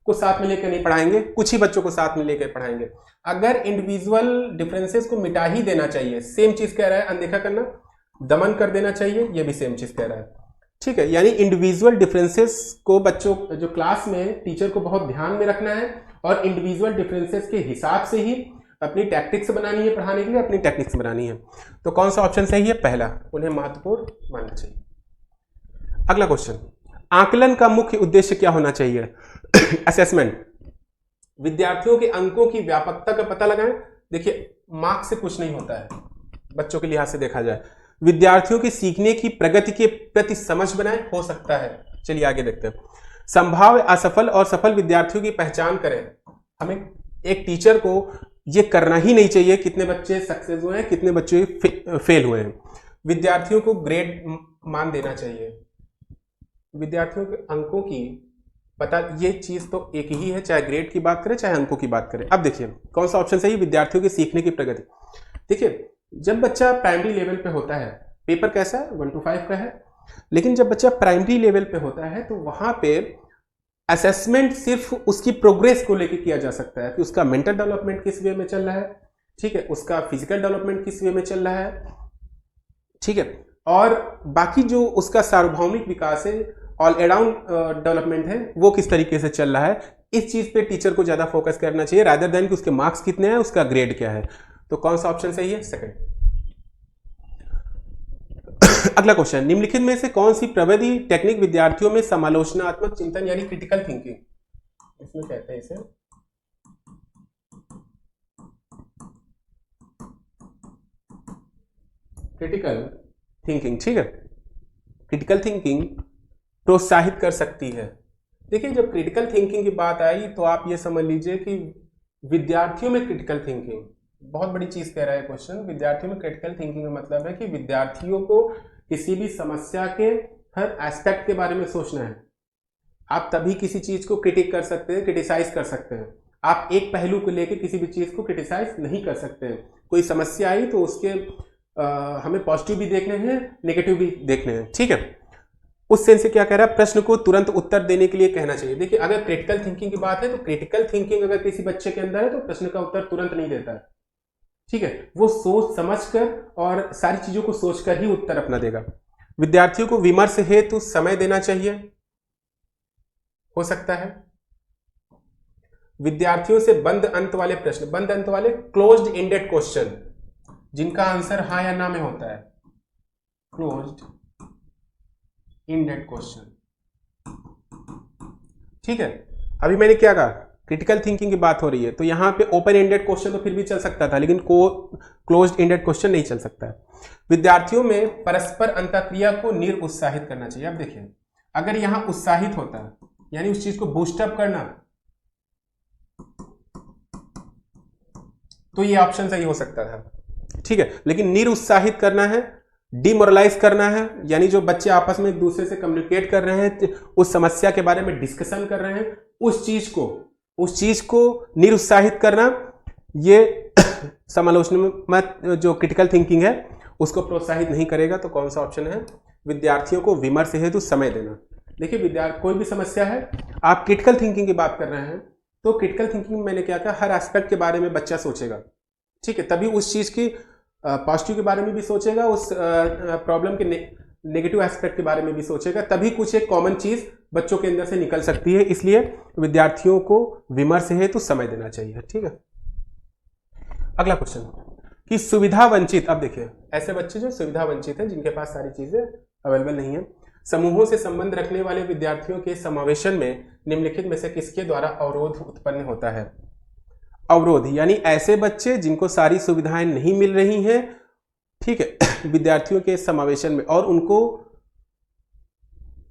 A: को साथ में लेकर नहीं पढ़ाएंगे, कुछ ही बच्चों को साथ में लेकर पढ़ाएंगे। अगर इंडिविजुअल डिफरेंसेस को मिटा ही देना चाहिए, सेम चीज कह रहा है, अनदेखा करना, दमन कर देना चाहिए, ये भी सेम चीज कह रहा है, ठीक है। यानी इंडिविजुअल डिफरेंसेस को बच्चों जो क्लास में टीचर को बहुत ध्यान में रखना है और इंडिविजुअल डिफरेंसेस के हिसाब से ही अपनी टैक्टिक्स बनानी है, पढ़ाने के लिए अपनी टेक्निक्स बनानी है। तो कौन सा ऑप्शन सही है? पहला, उन्हें महत्वपूर्ण मानना चाहिए। अगला क्वेश्चन, आकलन का मुख्य उद्देश्य क्या होना चाहिए? असेसमेंट, विद्यार्थियों के अंकों की व्यापकता का पता लगाएं। देखिए मार्क्स से कुछ नहीं होता है बच्चों के लिहाज से देखा जाए। विद्यार्थियों की सीखने की प्रगति के प्रति समझ बनाएं, हो सकता है। चलिए आगे देखते हैं। संभाव्य असफल और सफल विद्यार्थियों की पहचान करें। हमें एक टीचर को ये करना ही नहीं चाहिए कितने बच्चे सक्सेस हुए हैं, कितने बच्चे फेल हुए हैं। विद्यार्थियों को ग्रेड मान देना चाहिए, विद्यार्थियों के अंकों की पता, ये चीज तो एक ही है, चाहे ग्रेड की बात करें चाहे अंकों की बात करें। अब देखिए कौन सा ऑप्शन सही? विद्यार्थियों की सीखने की प्रगति। देखिए जब बच्चा प्राइमरी लेवल पे होता है, पेपर कैसा है 1 to 5 का है, लेकिन जब बच्चा प्राइमरी लेवल पे होता है तो वहां पे असेसमेंट सिर्फ उसकी प्रोग्रेस को लेकर किया जा सकता है कि उसका मेंटल डेवलपमेंट किस वे में चल रहा है, ठीक है, उसका फिजिकल डेवलपमेंट किस वे में चल रहा है, ठीक है, और बाकी जो उसका सार्वभौमिक विकास है, ऑल अराउंड डेवलपमेंट है, वो किस तरीके से चल रहा है। इस चीज पे टीचर को ज्यादा फोकस करना चाहिए रादर देन कि उसके मार्क्स कितने हैं, उसका ग्रेड क्या है। तो कौन सा ऑप्शन सही है? सेकंड। अगला क्वेश्चन, निम्नलिखित में से कौन सी प्रविधि टेक्निक विद्यार्थियों में समालोचनात्मक चिंतन यानी क्रिटिकल थिंकिंग, इसमें कहते हैं इसे क्रिटिकल थिंकिंग, ठीक है, क्रिटिकल थिंकिंग प्रोत्साहित कर सकती है। देखिए जब क्रिटिकल थिंकिंग की बात आई तो आप ये समझ लीजिए कि विद्यार्थियों में क्रिटिकल थिंकिंग, बहुत बड़ी चीज कह रहा है क्वेश्चन। विद्यार्थियों में क्रिटिकल थिंकिंग का मतलब है कि विद्यार्थियों को किसी भी समस्या के हर एस्पेक्ट के बारे में सोचना है। आप तभी किसी चीज को क्रिटिक कर सकते हैं, क्रिटिसाइज कर सकते हैं। आप एक पहलू को लेकर किसी भी चीज को क्रिटिसाइज नहीं कर सकते हैं। कोई समस्या आई तो उसके हमें पॉजिटिव भी देखने हैं, नेगेटिव भी देखने हैं, ठीक है। उस सेंस से क्या कह रहा है, प्रश्न को तुरंत उत्तर देने के लिए कहना चाहिए। देखिए अगर क्रिटिकल थिंकिंग की बात है तो क्रिटिकल थिंकिंग अगर किसी बच्चे के अंदर है तो प्रश्न का उत्तर तुरंत नहीं देता है, ठीक है, वो सोच समझकर और सारी चीजों को सोचकर ही उत्तर अपना देगा। विद्यार्थियों को विमर्श हेतु समय देना चाहिए, हो सकता है। विद्यार्थियों से बंद अंत वाले प्रश्न, बंद अंत वाले क्लोज्ड एंडेड क्वेश्चन जिनका आंसर हाँ या ना में होता है, क्लोज्ड एंडेड क्वेश्चन, ठीक है। अभी मैंने क्या कहा, क्रिटिकल थिंकिंग की बात हो रही है तो यहां पे ओपन एंडेड क्वेश्चन तो फिर भी चल सकता था, लेकिन क्लोज्ड एंडेड क्वेश्चन नहीं चल सकता है। विद्यार्थियों में परस्पर अंतःक्रिया को निरुत्साहित करना चाहिए। अब देखिए अगर यहां उत्साहित होता है यानी उस चीज को बूस्टअप करना, तो ये ऑप्शन सही हो सकता था, ठीक है, लेकिन निरुत्साहित करना है, डिमोरलाइज करना है, यानी जो बच्चे आपस में एक दूसरे से कम्युनिकेट कर रहे हैं, उस समस्या के बारे में डिस्कशन कर रहे हैं, उस चीज को उस चीज को निरुत्साहित करना, ये समालोचनात्मक जो क्रिटिकल थिंकिंग है उसको प्रोत्साहित नहीं करेगा। तो कौन सा ऑप्शन है? विद्यार्थियों को विमर्श हेतु समय देना। देखिए कोई भी समस्या है, आप क्रिटिकल थिंकिंग की बात कर रहे हैं, तो क्रिटिकल थिंकिंग में मैंने क्या कहा, हर एस्पेक्ट के बारे में बच्चा सोचेगा, ठीक है, तभी उस चीज की पॉजिटिव के बारे में भी सोचेगा, उस प्रॉब्लम के नेगेटिव एस्पेक्ट के बारे में भी सोचेगा, तभी कुछ एक कॉमन चीज बच्चों के अंदर से निकल सकती है। इसलिए विद्यार्थियों को विमर्श हेतु समय देना चाहिए, ठीक है। अगला क्वेश्चन कि सुविधा वंचित, अब देखिए ऐसे बच्चे जो सुविधा वंचित हैं, जिनके पास सारी चीजें अवेलेबल नहीं है, समूहों से संबंध रखने वाले विद्यार्थियों के समावेशन में निम्नलिखित में से किसके द्वारा अवरोध उत्पन्न होता है? अवरोध यानी ऐसे बच्चे जिनको सारी सुविधाएं नहीं मिल रही हैं, ठीक है, विद्यार्थियों के समावेशन में, और उनको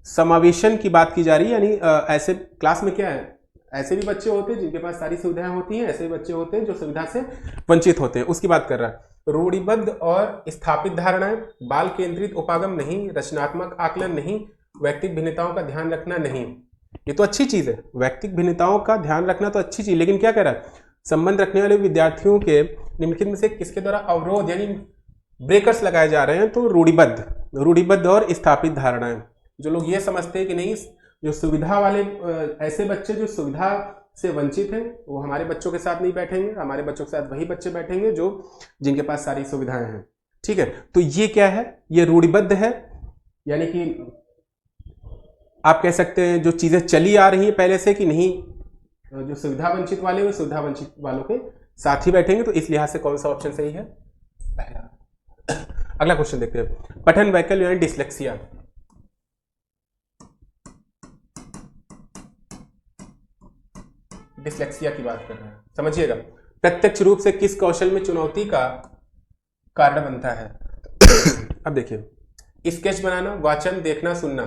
A: समावेशन की बात की जा रही है, यानी ऐसे क्लास में क्या है, ऐसे भी बच्चे होते हैं जिनके पास सारी सुविधाएं होती हैं, ऐसे भी बच्चे होते हैं जो सुविधा से वंचित होते हैं, उसकी बात कर रहा है। रूढ़िबद्ध और स्थापित धारणाएं, बाल केंद्रित उपागम नहीं, रचनात्मक आकलन नहीं, व्यक्तिगत भिन्नताओं का ध्यान रखना नहीं। ये तो अच्छी चीज है, व्यक्तिगत भिन्नताओं का ध्यान रखना तो अच्छी चीज, लेकिन क्या कह रहा है, संबंध रखने वाले विद्यार्थियों के निम्नलिखित में से किसके द्वारा अवरोध यानी ब्रेकर्स लगाए जा रहे हैं? तो रूढ़िबद्ध और स्थापित धारणाएं। जो लोग ये समझते हैं कि नहीं, जो सुविधा वाले ऐसे बच्चे जो सुविधा से वंचित हैं, वो हमारे बच्चों के साथ नहीं बैठेंगे, हमारे बच्चों के साथ वही बच्चे बैठेंगे जो जिनके पास सारी सुविधाएं हैं, ठीक है। तो ये क्या है? ये रूढ़िबद्ध है, यानी कि आप कह सकते हैं जो चीजें चली आ रही हैं पहले से कि नहीं, जो सुविधा वंचित वाले वो सुविधा वंचित वालों के साथ ही बैठेंगे। तो इस लिहाज से कौन सा ऑप्शन सही है? पहला। अगला क्वेश्चन देखते हैं, पठन वैकल्य यानी डिसलेक्सिया। डिसलेक्सिया की बात कर रहे हैं, समझिएगा, प्रत्यक्ष रूप से किस कौशल में चुनौती का कारण बनता है? अब देखिए, स्केच बनाना, वाचन, देखना, सुनना।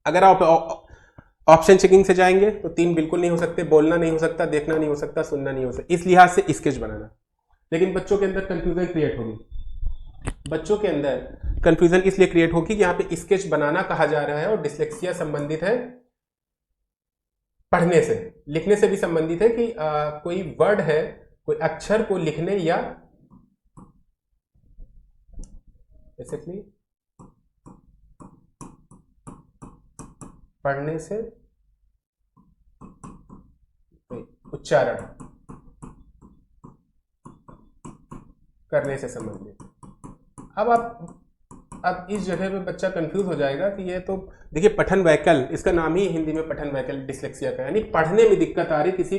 A: अगर आप ऑप्शन चेकिंग से जाएंगे तो 3 बिल्कुल नहीं हो सकते, बोलना नहीं हो सकता, देखना नहीं हो सकता, सुनना नहीं हो सकता, इस लिहाज से स्केच बनाना। लेकिन बच्चों के अंदर कंफ्यूजन क्रिएट होगी, बच्चों के अंदर कंफ्यूजन इसलिए क्रिएट होगी कि यहाँ पे स्केच बनाना कहा जा रहा है और डिसलेक्सिया संबंधित है पढ़ने से, लिखने से भी संबंधित है कि कोई वर्ड है, कोई अक्षर को लिखने या बेसिकली पढ़ने से उच्चारण करने से संबंधित। अब इस जगह पे बच्चा कंफ्यूज हो जाएगा कि ये तो देखिए पठन वैकल्य, इसका नाम ही हिंदी में पठन वैकल्य डिसलेक्सिया का, यानी पढ़ने में दिक्कत आ रही, किसी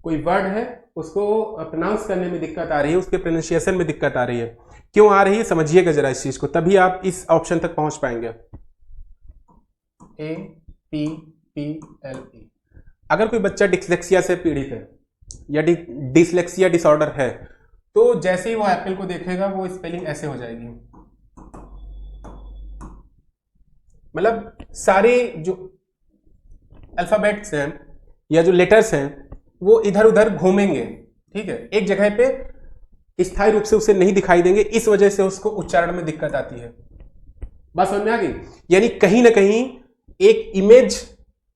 A: कोई वर्ड है उसको प्रोनाउंस करने में दिक्कत आ रही है, उसके प्रोनाउंसिएशन में दिक्कत आ रही है। क्यों आ रही है समझिएगा जरा इस चीज को, तभी आप इस ऑप्शन तक पहुंच पाएंगे। APPLE। अगर कोई बच्चा डिसलेक्सिया से पीड़ित है या डिसलेक्सिया डिसऑर्डर है, तो जैसे ही वो एप्पल को देखेगा वो स्पेलिंग ऐसे हो जाएगी, मतलब सारे जो अल्फाबेट्स हैं या जो लेटर्स हैं वो इधर उधर घूमेंगे, ठीक है, एक जगह पे स्थायी रूप से उसे नहीं दिखाई देंगे, इस वजह से उसको उच्चारण में दिक्कत आती है। बात समझ में आ गई? यानी कहीं ना कहीं एक इमेज,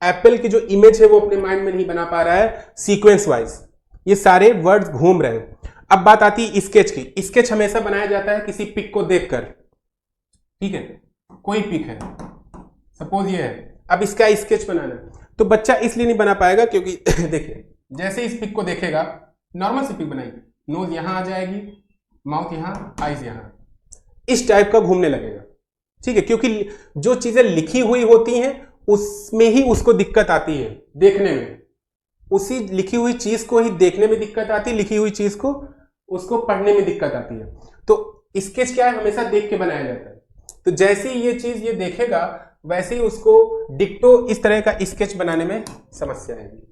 A: एप्पल की जो इमेज है वो अपने माइंड में नहीं बना पा रहा है सीक्वेंस वाइज, ये सारे वर्ड्स घूम रहे हैं। अब बात आती है स्केच की। स्केच हमेशा बनाया जाता है किसी पिक को देखकर, ठीक है, कोई पिक है, सपोज ये है, अब इसका स्केच बनाना है, तो बच्चा इसलिए नहीं बना पाएगा क्योंकि देखिए जैसे इस पिक को देखेगा, नॉर्मल सी पिक बनाएगी, नोज यहां आ जाएगी, माउथ यहां, आईज यहां, इस टाइप का घूमने लगेगा, ठीक है, क्योंकि जो चीजें लिखी हुई होती हैं उसमें ही उसको दिक्कत आती है देखने में, उसी लिखी हुई चीज को ही देखने में दिक्कत आती है, लिखी हुई चीज को उसको पढ़ने में दिक्कत आती है। तो स्केच क्या है, हमेशा देख के बनाया जाता है, तो जैसे ही ये चीज ये देखेगा वैसे ही उसको डिक्टो इस तरह का स्केच बनाने में समस्या आएगी,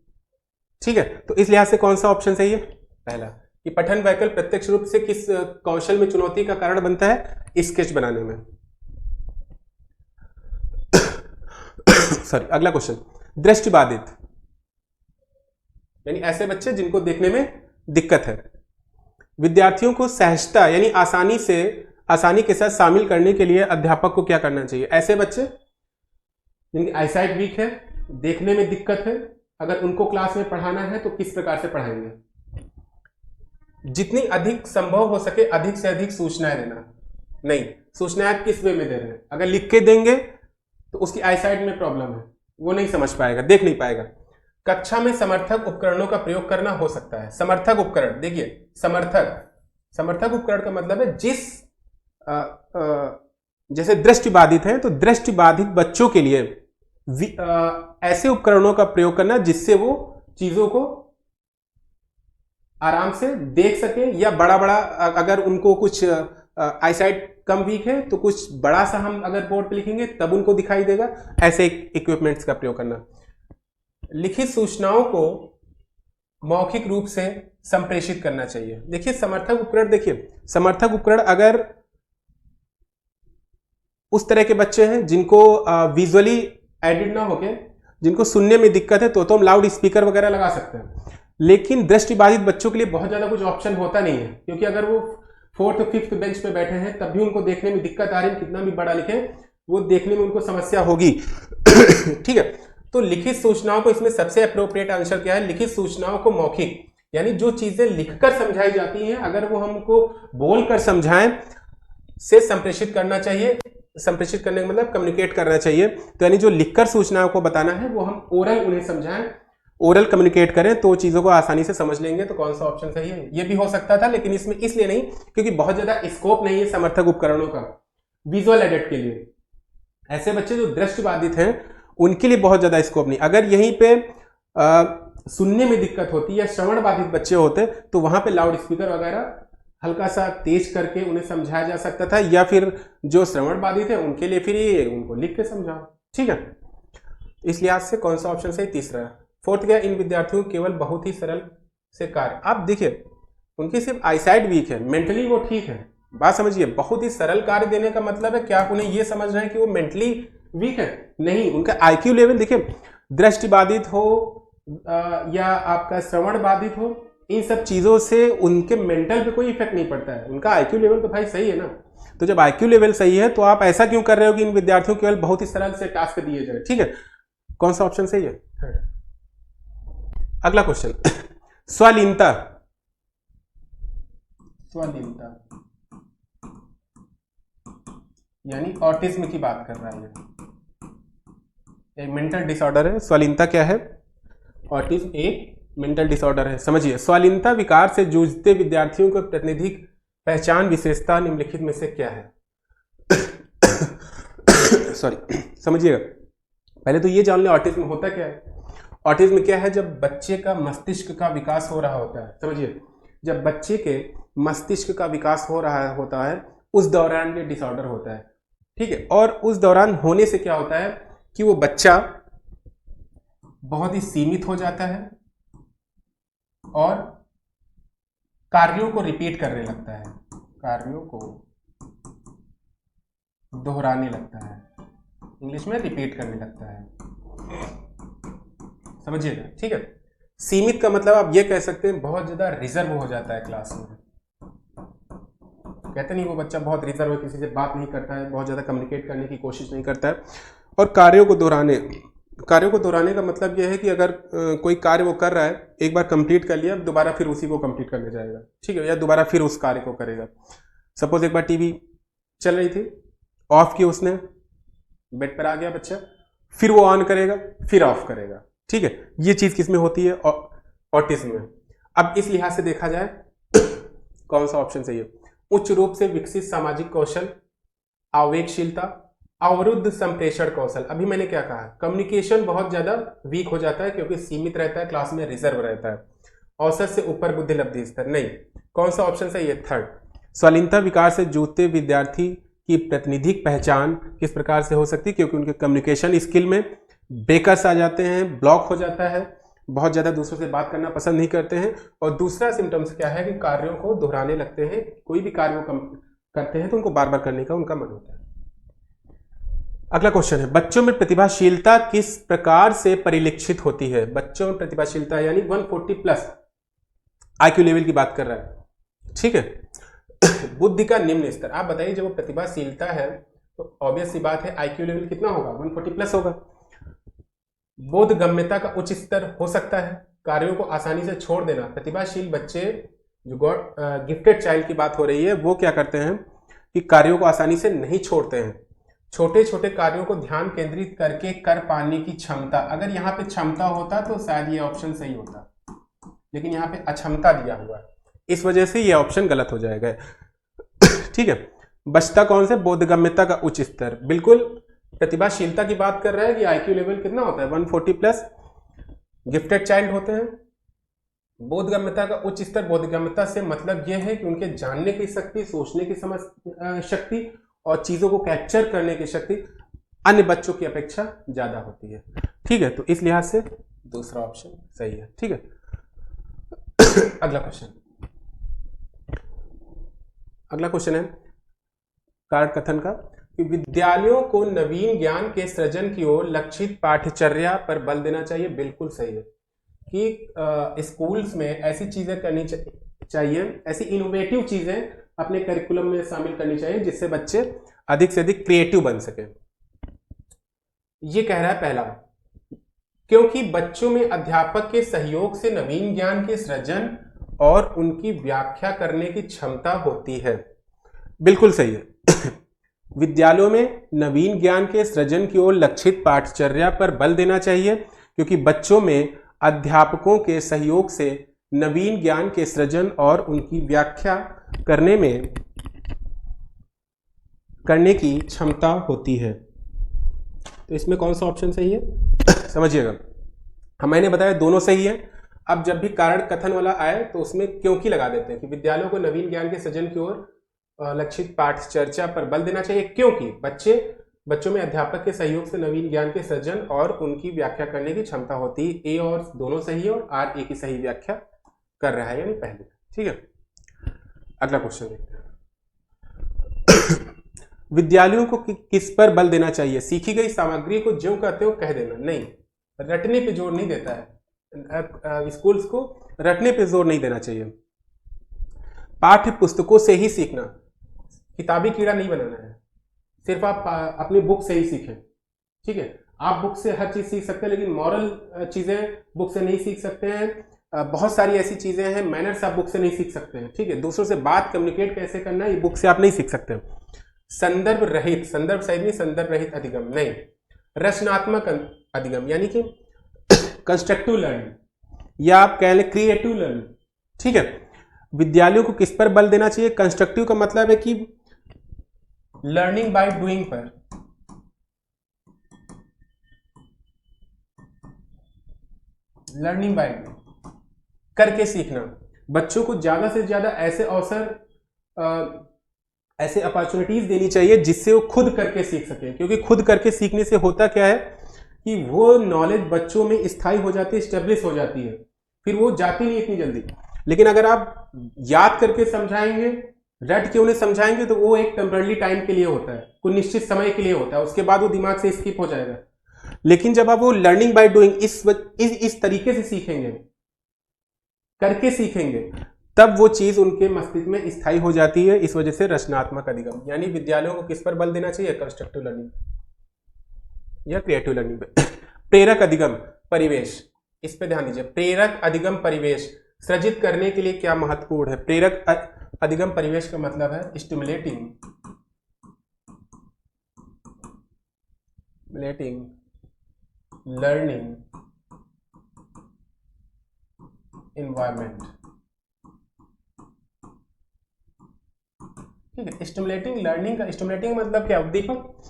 A: ठीक है। तो इस लिहाज से कौन सा ऑप्शन सही है? पहला, कि पठन वैकल्य प्रत्यक्ष रूप से किस कौशल में चुनौती का कारण बनता है? स्केच बनाने में। सॉरी, अगला क्वेश्चन, दृष्टिबाधित यानी ऐसे बच्चे जिनको देखने में दिक्कत है। विद्यार्थियों को सहजता यानी आसानी के साथ शामिल करने के लिए अध्यापक को क्या करना चाहिए? ऐसे बच्चे जिनकी आईसाइट वीक है, देखने में दिक्कत है, अगर उनको क्लास में पढ़ाना है तो किस प्रकार से पढ़ाएंगे? जितनी अधिक संभव हो सके अधिक से अधिक सूचनाएं देना। नहीं, सूचनाएं आप किस वे में दे रहे हैं? अगर लिख के देंगे तो उसकी आईसाइट में प्रॉब्लम है, वो नहीं समझ पाएगा, देख नहीं पाएगा। कक्षा में समर्थक उपकरणों का प्रयोग करना हो सकता है। समर्थक उपकरण, देखिए समर्थक उपकरण का मतलब है जैसे दृष्टिबाधित है तो दृष्टिबाधित बच्चों के लिए ऐसे उपकरणों का प्रयोग करना जिससे वो चीजों को आराम से देख सके, या बड़ा बड़ा अगर उनको कुछ आईसाइट कम वीक है तो कुछ बड़ा सा हम अगर बोर्ड पे लिखेंगे तब उनको दिखाई देगा, ऐसे इक्विपमेंट्स का प्रयोग करना। लिखित सूचनाओं को मौखिक रूप से संप्रेषित करना चाहिए। देखिए समर्थक उपकरण, देखिए समर्थक उपकरण अगर उस तरह के बच्चे हैं जिनको विजुअली एडिड ना होके, जिनको सुनने में दिक्कत है, तो हम लाउड स्पीकर वगैरह लगा सकते हैं। लेकिन दृष्टिबाधित बच्चों के लिए बहुत ज्यादा कुछ ऑप्शन होता नहीं है, क्योंकि अगर वो 4th और 5th बेंच पे बैठे हैं तब भी उनको देखने में दिक्कत आ रही है, कितना भी बड़ा लिखे वो देखने में उनको समस्या होगी। ठीक है, तो लिखित सूचनाओं को, इसमें सबसे अप्रोप्रिएट आंसर क्या है? लिखित सूचनाओं को मौखिक, यानी जो चीजें लिखकर समझाई जाती हैं अगर वो हमको बोलकर समझाएं से संप्रेषित करना चाहिए। संप्रेषित करने का मतलब कम्युनिकेट करना चाहिए। तो यानी जो लिखकर सूचनाओं को बताना है वो हम ओरल उन्हें समझाएं, ओरल कम्युनिकेट करें तो चीजों को आसानी से समझ लेंगे। तो कौन सा ऑप्शन सही है? ये भी हो सकता था, लेकिन इसमें इसलिए नहीं क्योंकि बहुत ज्यादा स्कोप नहीं है समर्थक उपकरणों का विजुअल एडेड के लिए। ऐसे बच्चे जो दृष्टिबाधित हैं उनके लिए बहुत ज्यादा स्कोप नहीं। अगर यहीं पे सुनने में दिक्कत होती या श्रवण बाधित बच्चे होते तो वहां पे लाउड स्पीकर वगैरह हल्का सा तेज करके उन्हें समझाया जा सकता था, या फिर जो श्रवण बाधित है उनके लिए फिर ये उनको लिख के समझाओ। ठीक है, इस लिहाज से कौन सा ऑप्शन सही? तीसरा। 4th क्या? इन विद्यार्थियों को केवल बहुत ही सरल से कार्य। आप देखिए उनकी सिर्फ आईसाइट वीक है, मेंटली वो ठीक है। बात समझिए, बहुत ही सरल कार्य देने का मतलब है क्या आप उन्हें ये समझ रहे हैं कि वो मेंटली वीक है? नहीं, उनका आईक्यू लेवल देखिए, दृष्टिबाधित हो या आपका श्रवण बाधित हो, इन सब चीजों से उनके मेंटल पे कोई इफेक्ट नहीं पड़ता है। उनका आईक्यू लेवल तो भाई सही है ना। तो जब आईक्यू लेवल सही है तो आप ऐसा क्यों कर रहे हो कि इन विद्यार्थियों को केवल बहुत ही सरल से टास्क दिए जाए? ठीक है, कौन सा ऑप्शन सही है? अगला क्वेश्चन, स्वलीनता। स्वलीनता यानी ऑटिज्म की बात कर रहा है, एक मेंटल डिसऑर्डर है। स्वलीनता क्या है? ऑटिज्म एक मेंटल डिसऑर्डर है। समझिए, स्वलीनता विकार से जूझते विद्यार्थियों को प्रतिनिधिक पहचान विशेषता निम्नलिखित में से क्या है? सॉरी, समझिएगा, पहले तो ये जान ले ऑटिज्म होता क्या है। ऑटिज्म क्या है? जब बच्चे का मस्तिष्क का विकास हो रहा होता है, समझिए, जब बच्चे के मस्तिष्क का विकास हो रहा होता है उस दौरान ये डिसऑर्डर होता है। ठीक है, और उस दौरान होने से क्या होता है कि वो बच्चा बहुत ही सीमित हो जाता है और कार्यों को रिपीट करने लगता है, कार्यों को दोहराने लगता है, इंग्लिश में रिपीट करने लगता है। समझिएगा, ठीक है। सीमित का मतलब आप ये कह सकते हैं बहुत ज्यादा रिजर्व हो जाता है क्लास में। कहते नहीं वो बच्चा बहुत रिजर्व है, किसी से बात नहीं करता है, बहुत ज्यादा कम्युनिकेट करने की कोशिश नहीं करता है। और कार्यों को दोहराने का मतलब यह है कि अगर कोई कार्य वो कर रहा है, एक बार कंप्लीट कर लिया, दोबारा फिर उसी को कंप्लीट करने जाएगा, ठीक है, या दोबारा फिर उस कार्य को करेगा। सपोज एक बार टीवी चल रही थी, ऑफ की उसने, बेड पर आ गया बच्चा, फिर वो ऑन करेगा, फिर ऑफ करेगा, ठीक है। ये चीज किसमें होती है? ऑटिज्म में। अब इस लिहाज से देखा जाए कौन सा ऑप्शन सही है? उच्च रूप से विकसित सामाजिक कौशल, आवेगशीलता, अवरुद्ध संप्रेषण कौशल। अभी मैंने क्या कहा? कम्युनिकेशन बहुत ज्यादा वीक हो जाता है क्योंकि सीमित रहता है, क्लास में रिजर्व रहता है। औसत से ऊपर बुद्धि लब्धि स्तर नहीं। कौन सा ऑप्शन सही है? थर्ड। स्वलीनता विकार से जूझते विद्यार्थी की प्रातिनिधिक पहचान किस प्रकार से हो सकती है? क्योंकि उनके कम्युनिकेशन स्किल में ब्रेकर्स आ जाते हैं, ब्लॉक हो जाता है, बहुत ज्यादा दूसरों से बात करना पसंद नहीं करते हैं। और दूसरा सिम्टम्स क्या है कि कार्यों को दोहराने लगते हैं, कोई भी कार्य को करते हैं तो उनको बार बार करने का उनका मन होता है। अगला क्वेश्चन है, बच्चों में प्रतिभाशीलता किस प्रकार से परिलक्षित होती है? बच्चों में प्रतिभाशीलता यानी 140+ आईक्यू लेवल की बात कर रहा है, ठीक है। बुद्धि का निम्न स्तर। आप बताइए, जब वो प्रतिभाशीलता है तो ऑब्वियस सी बात है आईक्यू लेवल कितना होगा? 140+ होगा। बोधगम्यता का उच्च स्तर हो सकता है, कार्यों को आसानी से छोड़ देना। प्रतिभाशील बच्चे, जो गिफ्टेड चाइल्ड की बात हो रही है, वो क्या करते हैं कि कार्यों को आसानी से नहीं छोड़ते हैं। छोटे छोटे कार्यों को ध्यान केंद्रित करके कर पाने की क्षमता, अगर यहाँ पे क्षमता होता तो शायद ये ऑप्शन सही होता, लेकिन यहाँ पे अक्षमता दिया हुआ है, इस वजह से ये ऑप्शन गलत हो जाएगा। ठीक है, बचता कौन से? बोधगम्यता का उच्च स्तर। बिल्कुल प्रतिभाशीलता की बात कर रहा है कि आईक्यू लेवल कितना होता है 140 प्लस, गिफ्टेड चाइल्ड होते हैं। बोधगम्यता का उच्च स्तर, बोधगम्यता से मतलब यह है कि उनके जानने की शक्ति, सोचने की समझ शक्ति और चीजों को कैप्चर करने की शक्ति अन्य बच्चों की अपेक्षा ज्यादा होती है। ठीक है, तो इस लिहाज से दूसरा ऑप्शन सही है। ठीक है, अगला क्वेश्चन है कार्ड कथन का कि विद्यालयों को नवीन ज्ञान के सृजन की ओर लक्षित पाठ्यचर्या पर बल देना चाहिए। बिल्कुल सही है कि स्कूल्स में ऐसी चीजें करनी चाहिए, ऐसी इनोवेटिव चीजें अपने करिकुलम में शामिल करनी चाहिए जिससे बच्चे अधिक से अधिक क्रिएटिव बन सके। ये कह रहा है पहला, क्योंकि बच्चों में अध्यापक के सहयोग से नवीन ज्ञान के सृजन और उनकी व्याख्या करने की क्षमता होती है। बिल्कुल सही है। विद्यालयों में नवीन ज्ञान के सृजन की ओर लक्षित पाठचर्या पर बल देना चाहिए, क्योंकि बच्चों में अध्यापकों के सहयोग से नवीन ज्ञान के सृजन और उनकी व्याख्या करने की क्षमता होती है। तो इसमें कौन सा ऑप्शन सही है? समझिएगा, मैंने बताया दोनों सही है। अब जब भी कारण कथन वाला आए तो उसमें क्योंकि लगा देते हैं कि विद्यालयों को नवीन ज्ञान के सृजन की ओर लक्षित पाठचर्या पर बल देना चाहिए, क्योंकि बच्चों में अध्यापक के सहयोग से नवीन ज्ञान के सृजन और उनकी व्याख्या करने की क्षमता होती है। ए और दोनों सही है और आर ए की सही व्याख्या कर रहा है, यानी पहले। ठीक है, अगला क्वेश्चन देखते हैं। विद्यालयों को किस पर बल देना चाहिए? सीखी गई सामग्री को ज्यों कहते हो कह देना। नहीं, रटने पे जोर नहीं देता है। स्कूल्स को रटने पे जोर नहीं देना चाहिए। पाठ्य पुस्तकों से ही सीखना, किताबी कीड़ा नहीं बनाना है। सिर्फ आप अपनी बुक से ही सीखें। ठीक है, आप बुक से हर चीज सीख सकते हैं, लेकिन मॉरल चीजें बुक से नहीं सीख सकते हैं। बहुत सारी ऐसी चीजें हैं, मैनर्स आप बुक से नहीं सीख सकते हैं। ठीक है, दूसरों से बात कम्युनिकेट कैसे करना है, ये बुक से आप नहीं सीख सकते। संदर्भ रहित, संदर्भ सहित नहीं, संदर्भ रहित अधिगम नहीं, रचनात्मक अधिगम यानी कि कंस्ट्रक्टिव लर्निंग या आप कह लें क्रिएटिव लर्निंग। ठीक है, विद्यालयों को किस पर बल देना चाहिए? कंस्ट्रक्टिव का मतलब है कि लर्निंग बाय डूइंग पर। लर्निंग बाय डूइंग, करके सीखना। बच्चों को ज्यादा से ज्यादा ऐसे अवसर, ऐसे अपॉर्चुनिटीज देनी चाहिए जिससे वो खुद करके सीख सके, क्योंकि खुद करके सीखने से होता क्या है कि वो नॉलेज बच्चों में स्थायी हो जाती है, स्टेब्लिश हो जाती है, फिर वो जाती नहीं इतनी जल्दी। लेकिन अगर आप याद करके समझाएंगे, रट के उन्हें समझाएंगे, तो वो एक टेम्पररी टाइम के लिए होता है, कुछ निश्चित समय के लिए होता है, उसके बाद वो दिमाग से स्किप हो जाएगा। लेकिन जब आप वो लर्निंग बाय डूइंग इस तरीके से सीखेंगे, करके सीखेंगे, तब वो चीज उनके मस्तिष्क में स्थायी हो जाती है। इस वजह से रचनात्मक अधिगम, यानी विद्यालयों को किस पर बल देना चाहिए? कंस्ट्रक्टिव लर्निंग या क्रिएटिव लर्निंग पे। प्रेरक अधिगम परिवेश, इस पे ध्यान दीजिए। प्रेरक अधिगम परिवेश सृजित करने के लिए क्या महत्वपूर्ण है? प्रेरक अधिगम परिवेश का मतलब है स्टिमुलेटिंग लर्निंग इन्वायरमेंट। ठीक है, स्टिमुलेटिंग लर्निंग का स्टिमुलेटिंग मतलब क्या? उद्दीपक।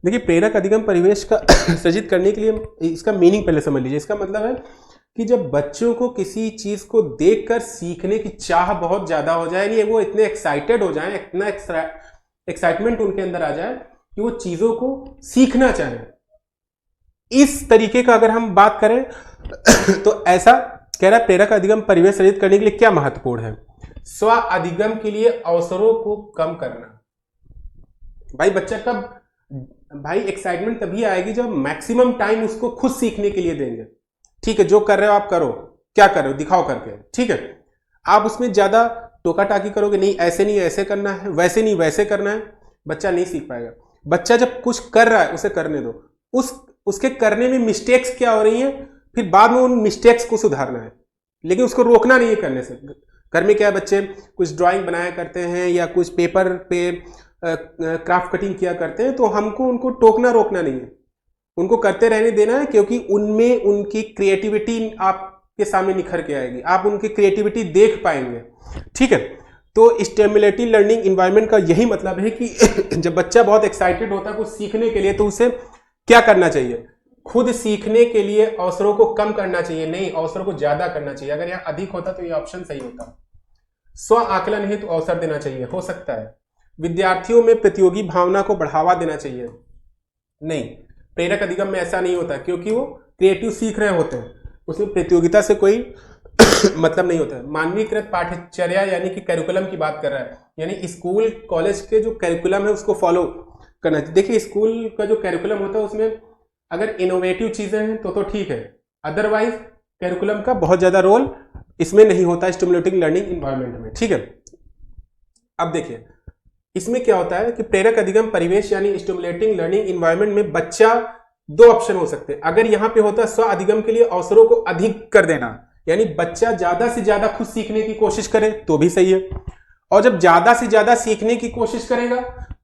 A: देखिए, प्रेरक अधिगम परिवेश का सृजित करने के लिए इसका मीनिंग पहले समझ लीजिए। इसका मतलब है कि जब बच्चों को किसी चीज को देखकर सीखने की चाह बहुत ज्यादा हो जाए, नहीं वो इतने एक्साइटेड हो जाए, इतना एक्साइटमेंट उनके अंदर आ जाए कि वो चीजों को सीखना चाहें। इस तरीके का अगर हम बात करें तो ऐसा कह रहा है, प्रेरक अधिगम परिवेश सृजित करने के लिए क्या महत्वपूर्ण है? स्व अधिगम के लिए अवसरों को कम करना। भाई बच्चा भाई एक्साइटमेंट तभी आएगी जब मैक्सिमम टाइम उसको खुद सीखने के लिए देंगे। ठीक है, जो कर रहे हो आप करो, क्या कर रहे हो दिखाओ करके। ठीक है, आप उसमें ज्यादा टोका टाकी करोगे, नहीं ऐसे नहीं ऐसे करना है, वैसे नहीं वैसे करना है, बच्चा नहीं सीख पाएगा। बच्चा जब कुछ कर रहा है उसे करने दो, उस उसके करने में मिस्टेक्स क्या हो रही हैं, फिर बाद में उन मिस्टेक्स को सुधारना है, लेकिन उसको रोकना नहीं है करने से। घर में क्या है, बच्चे कुछ ड्राइंग बनाया करते हैं या कुछ पेपर पे क्राफ्ट कटिंग किया करते हैं, तो हमको उनको टोकना रोकना नहीं है, उनको करते रहने देना है, क्योंकि उनमें उनकी क्रिएटिविटी आपके सामने निखर के आएगी, आप उनकी क्रिएटिविटी देख पाएंगे। ठीक है, तो स्टिमुलेटिव लर्निंग इन्वायरमेंट का यही मतलब है कि जब बच्चा बहुत एक्साइटेड होता है कुछ सीखने के लिए, तो उसे क्या करना चाहिए, खुद सीखने के लिए अवसरों को कम करना चाहिए, नहीं अवसरों को ज्यादा करना चाहिए। अगर यहाँ अधिक होता तो ये ऑप्शन सही होता। स्व आकलन हेतु अवसर देना चाहिए, हो सकता है। विद्यार्थियों में प्रतियोगी भावना को बढ़ावा देना चाहिए, नहीं, प्रेरक अधिगम में ऐसा नहीं होता, क्योंकि वो क्रिएटिव सीख रहे होते हैं, उसमें प्रतियोगिता से कोई मतलब नहीं होता है। मानवीकृत पाठ्यचर्या यानी कि करिकुलम की बात कर रहा है, यानी स्कूल कॉलेज के जो करिकुलम है उसको फॉलो करना चाहिए। देखिए स्कूल का जो करिकुलम होता है उसमें अगर इनोवेटिव चीजें हैं तो ठीक है, अदरवाइज करिकुलम का बहुत ज्यादा रोल इसमें नहीं होता स्टिमुलेटिंग लर्निंग इन्वायरमेंट में। ठीक है, अब देखिए इसमें क्या होता है कि प्रेरक अधिगम परिवेश यानी स्टिमुलेटिंग लर्निंग इन्वायरमेंट में बच्चा, दो ऑप्शन हो सकते हैं। अगर यहां पे होता है स्व अधिगम के लिए अवसरों को अधिक कर देना, यानी बच्चा ज्यादा से ज्यादा खुद सीखने की कोशिश करे तो भी सही है, और जब ज्यादा से ज्यादा सीखने की कोशिश करेगा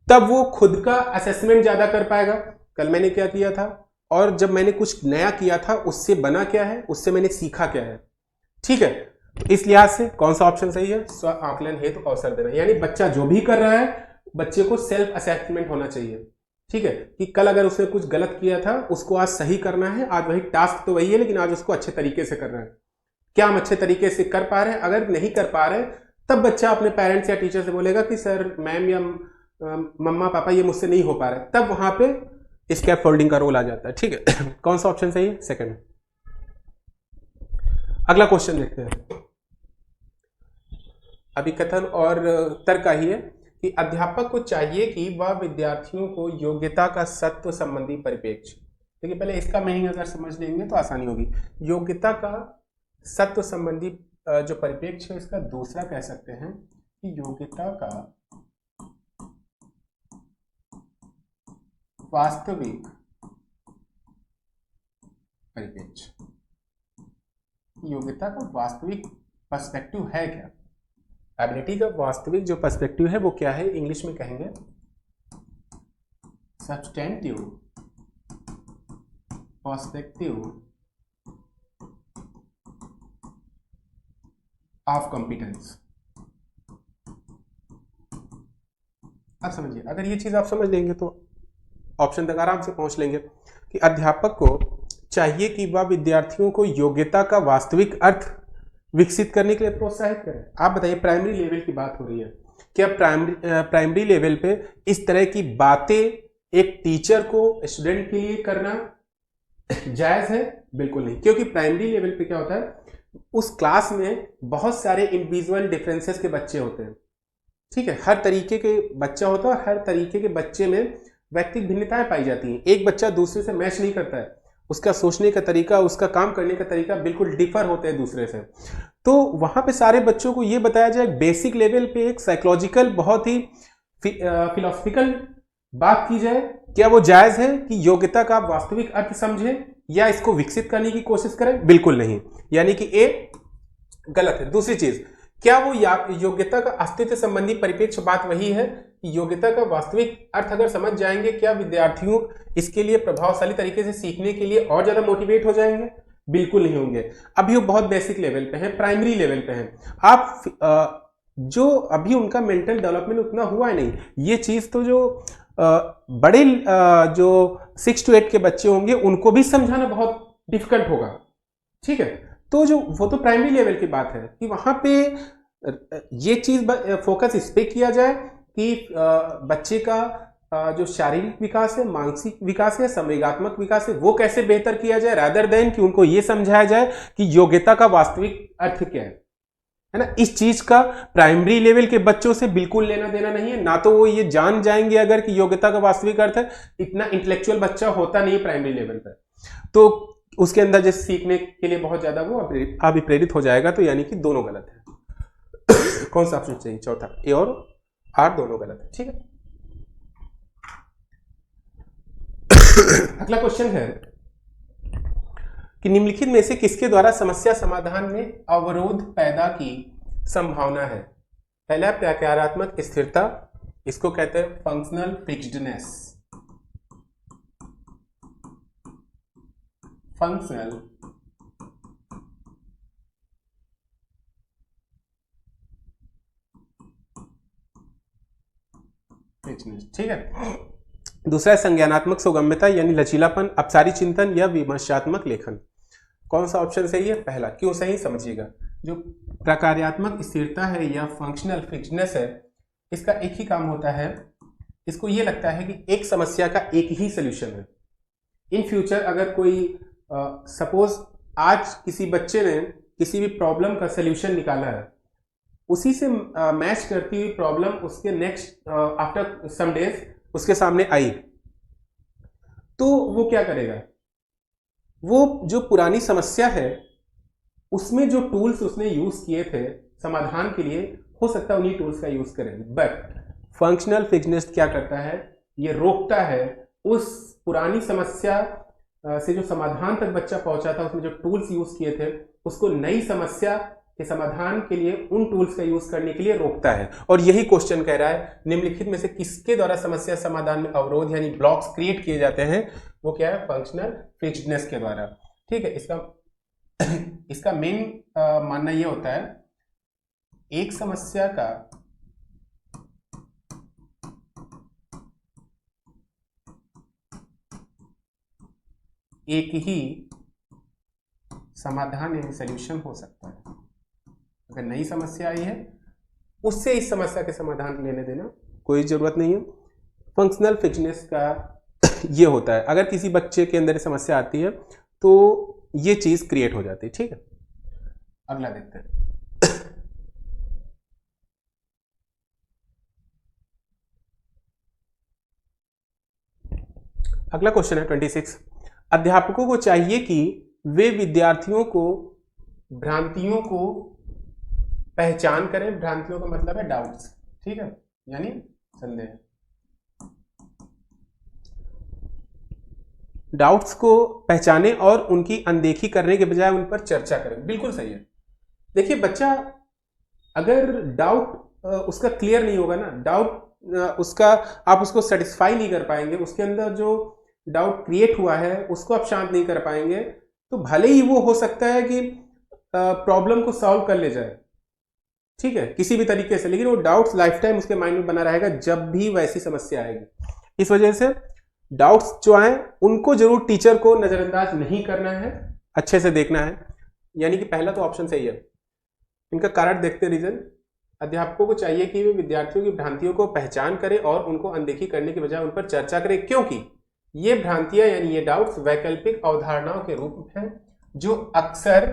A: तब वो खुद का असेसमेंट ज्यादा कर पाएगा। कल मैंने क्या किया था और जब मैंने कुछ नया किया था उससे बना क्या है, उससे मैंने सीखा क्या है। ठीक है, तो इस लिहाज से कौन सा ऑप्शन सही है, स्व आकलन हेतु अवसर देना, यानी बच्चा जो भी कर रहा है बच्चे को सेल्फ असेसमेंट होना चाहिए। ठीक है, कि कल अगर उसने कुछ गलत किया था उसको आज सही करना है, आज वही टास्क तो वही है लेकिन आज उसको अच्छे तरीके से करना है। क्या हम अच्छे तरीके से कर पा रहे हैं, अगर नहीं कर पा रहे तब बच्चा अपने पेरेंट्स या टीचर से बोलेगा कि सर मैम या मम्मा पापा ये मुझसे नहीं हो पा रहा है, तब वहां पे स्कैप फोल्डिंग का रोल आ जाता है। ठीक है, कौन सा ऑप्शन सही है, सेकंड। अगला क्वेश्चन देखते हैं, अभिकथन और तर्क का ही है कि अध्यापक को चाहिए कि वह विद्यार्थियों को योग्यता का सत्व संबंधी परिप्रेक्ष्य, देखिए पहले इसका मीनिंग अगर समझ लेंगे तो आसानी होगी। योग्यता का सत्व संबंधी जो परिप्रेक्ष्य है, इसका दूसरा कह सकते हैं कि योग्यता का वास्तविक परिप्रेक्ष्य, योग्यता का वास्तविक पर्सपेक्टिव है क्या, एबिलिटी का वास्तविक जो पर्सपेक्टिव है वो क्या है, इंग्लिश में कहेंगे सब्सटेंटिव पर्सपेक्टिव ऑफ कॉम्पिटेंस। अब समझिए, अगर ये चीज आप समझ लेंगे तो ऑप्शन तक आराम से पहुंच लेंगे कि अध्यापक को चाहिए कि वह विद्यार्थियों को योग्यता का वास्तविक अर्थ विकसित करने के लिए प्रोत्साहित करें। आप बताइए, प्राइमरी लेवल की बात हो रही है, क्या प्राइमरी लेवल पे इस तरह की बातें एक टीचर को स्टूडेंट के लिए करना जायज है? बिल्कुल नहीं, क्योंकि प्राइमरी लेवल पे क्या होता है, उस क्लास में बहुत सारे इंडिविजुअल डिफरेंसेस के बच्चे होते हैं। ठीक है, हर तरीके के बच्चा होता है और हर तरीके के बच्चे में व्यक्तिगत भिन्नताएं पाई जाती हैं। एक बच्चा दूसरे से मैच नहीं करता है, उसका सोचने का तरीका, उसका काम करने का तरीका बिल्कुल डिफर होते हैं दूसरे से। तो वहां पे सारे बच्चों को ये बताया जाए, बेसिक लेवल पे एक साइकोलॉजिकल बहुत ही फिलोसफिकल बात की जाए, क्या वो जायज है कि योग्यता का आप वास्तविक अर्थ समझें या इसको विकसित करने की कोशिश करें? बिल्कुल नहीं, यानी कि ए गलत है। दूसरी चीज, क्या वो योग्यता का अस्तित्व संबंधी परिप्रेक्ष्य बात वही है कि योग्यता का वास्तविक अर्थ अगर समझ जाएंगे, क्या विद्यार्थियों इसके लिए प्रभावशाली तरीके से सीखने के लिए और ज्यादा मोटिवेट हो जाएंगे? बिल्कुल नहीं होंगे। अभी वो बहुत बेसिक लेवल पे है, प्राइमरी लेवल पे है। आप जो अभी उनका मेंटल डेवलपमेंट उतना हुआ है नहीं, ये चीज तो जो बड़े जो 6 to 8 के बच्चे होंगे उनको भी समझाना बहुत डिफिकल्ट होगा। ठीक है, तो जो वो तो प्राइमरी लेवल की बात है कि वहां पे ये चीज फोकस इस पे किया जाए कि बच्चे का जो शारीरिक विकास है, मानसिक विकास है, संवेगात्मक विकास है, वो कैसे बेहतर किया जाए, रादर देन कि उनको ये समझाया जाए कि योग्यता का वास्तविक अर्थ क्या है ना। इस चीज का प्राइमरी लेवल के बच्चों से बिल्कुल लेना देना नहीं है। ना तो वो ये जान जाएंगे अगर कि योग्यता का वास्तविक अर्थ है, इतना इंटेलेक्चुअल बच्चा होता नहीं प्राइमरी लेवल पर, तो उसके अंदर जैसे सीखने के लिए बहुत ज्यादा वो अभिप्रेरित हो जाएगा। तो यानी कि दोनों गलत है। कौन सा ऑप्शन चाहिए? चौथा, ए और आर दोनों गलत है। ठीक है, अगला क्वेश्चन है कि निम्नलिखित में से किसके द्वारा समस्या समाधान में अवरोध पैदा की संभावना है। पहला प्रकार्यात्मक स्थिरता, इसको कहते हैं फंक्शनल फिक्स्डनेस। फंक्शनल फिक्स्डनेस, ठीक है। दूसरा है संज्ञानात्मक सुगम्यता यानी लचीलापन, अपसारी चिंतन या विमर्शात्मक लेखन। कौन सा ऑप्शन सही है? पहला। क्यों सही? समझिएगा। जो प्रकार्यात्मक स्थिरता है या फंक्शनल फिक्स्डनेस है, इसका एक ही काम होता है, इसको ये लगता है कि एक समस्या का एक ही सोल्यूशन है। इन फ्यूचर अगर कोई सपोज आज किसी बच्चे ने किसी भी प्रॉब्लम का सोल्यूशन निकाला है, उसी से मैच करती हुई प्रॉब्लम उसके नेक्स्ट आफ्टर सम डेज उसके सामने आई, तो वो क्या करेगा? वो जो पुरानी समस्या है उसमें जो टूल्स उसने यूज किए थे समाधान के लिए, हो सकता है उन्हीं टूल्स का यूज करें। बट फंक्शनल फिक्स्डनेस क्या करता है? ये रोकता है उस पुरानी समस्या से जो समाधान तक बच्चा पहुंचा था, उसमें जो टूल्स यूज किए थे, उसको नई समस्या के समाधान के लिए उन टूल्स का यूज करने के लिए रोकता है। और यही क्वेश्चन कह रहा है निम्नलिखित में से किसके द्वारा समस्या समाधान में अवरोध यानी ब्लॉक्स क्रिएट किए जाते हैं? वो क्या है? फंक्शनल फिक्स्डनेस के द्वारा। ठीक है। इसका मेन मानना यह होता है, एक समस्या का एक ही समाधान यानी सोल्यूशन हो सकता है। अगर नई समस्या आई है, उससे इस समस्या के समाधान लेने देना कोई जरूरत नहीं है। फंक्शनल फिक्स्डनेस का ये होता है, अगर किसी बच्चे के अंदर समस्या आती है तो ये चीज क्रिएट हो जाती है। ठीक है, अगला देखते हैं। अगला क्वेश्चन है 26। अध्यापकों को चाहिए कि वे विद्यार्थियों को भ्रांतियों को पहचान करें। भ्रांतियों का मतलब है डाउट्स, ठीक है, यानी संदेह। डाउट्स को पहचाने और उनकी अनदेखी करने के बजाय उन पर चर्चा करें। बिल्कुल सही है। देखिए, बच्चा अगर डाउट उसका क्लियर नहीं होगा ना, डाउट उसका आप उसको सेटिस्फाई नहीं कर पाएंगे, उसके अंदर जो डाउट क्रिएट हुआ है उसको आप शांत नहीं कर पाएंगे, तो भले ही वो हो सकता है कि प्रॉब्लम को सॉल्व कर ले जाए, ठीक है, किसी भी तरीके से, लेकिन वो डाउट्स लाइफ टाइम उसके माइंड में बना रहेगा जब भी वैसी समस्या आएगी। इस वजह से डाउट्स जो आए उनको जरूर टीचर को नजरअंदाज नहीं करना है, अच्छे से देखना है। यानी कि पहला तो ऑप्शन सही है। इनका कारण देखते हैं, रीजन। अध्यापकों को चाहिए कि वे विद्यार्थियों की भ्रांतियों को पहचान करें और उनको अनदेखी करने के बजाय उन पर चर्चा करें, क्योंकि ये भ्रांतियां यानी ये डाउट्स वैकल्पिक अवधारणाओं के रूप में हैं जो अक्सर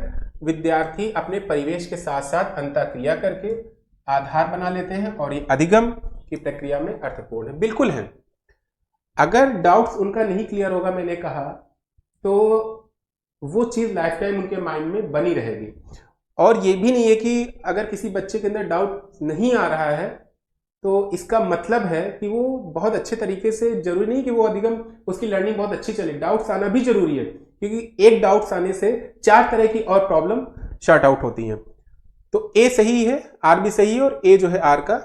A: विद्यार्थी अपने परिवेश के साथ साथ अंतःक्रिया करके आधार बना लेते हैं और ये अधिगम की प्रक्रिया में अर्थपूर्ण है। बिल्कुल है। अगर डाउट्स उनका नहीं क्लियर होगा, मैंने कहा, तो वो चीज लाइफ टाइम उनके माइंड में बनी रहेगी। और ये भी नहीं है कि अगर किसी बच्चे के अंदर डाउट नहीं आ रहा है तो इसका मतलब है कि वो बहुत अच्छे तरीके से, जरूरी नहीं कि वो अधिगम उसकी लर्निंग बहुत अच्छी चले। डाउट्स आना भी जरूरी है, क्योंकि एक डाउट्स आने से 4 तरह की और प्रॉब्लम शॉर्ट आउट होती हैं। तो ए सही है, आर भी सही है, और ए जो है आर का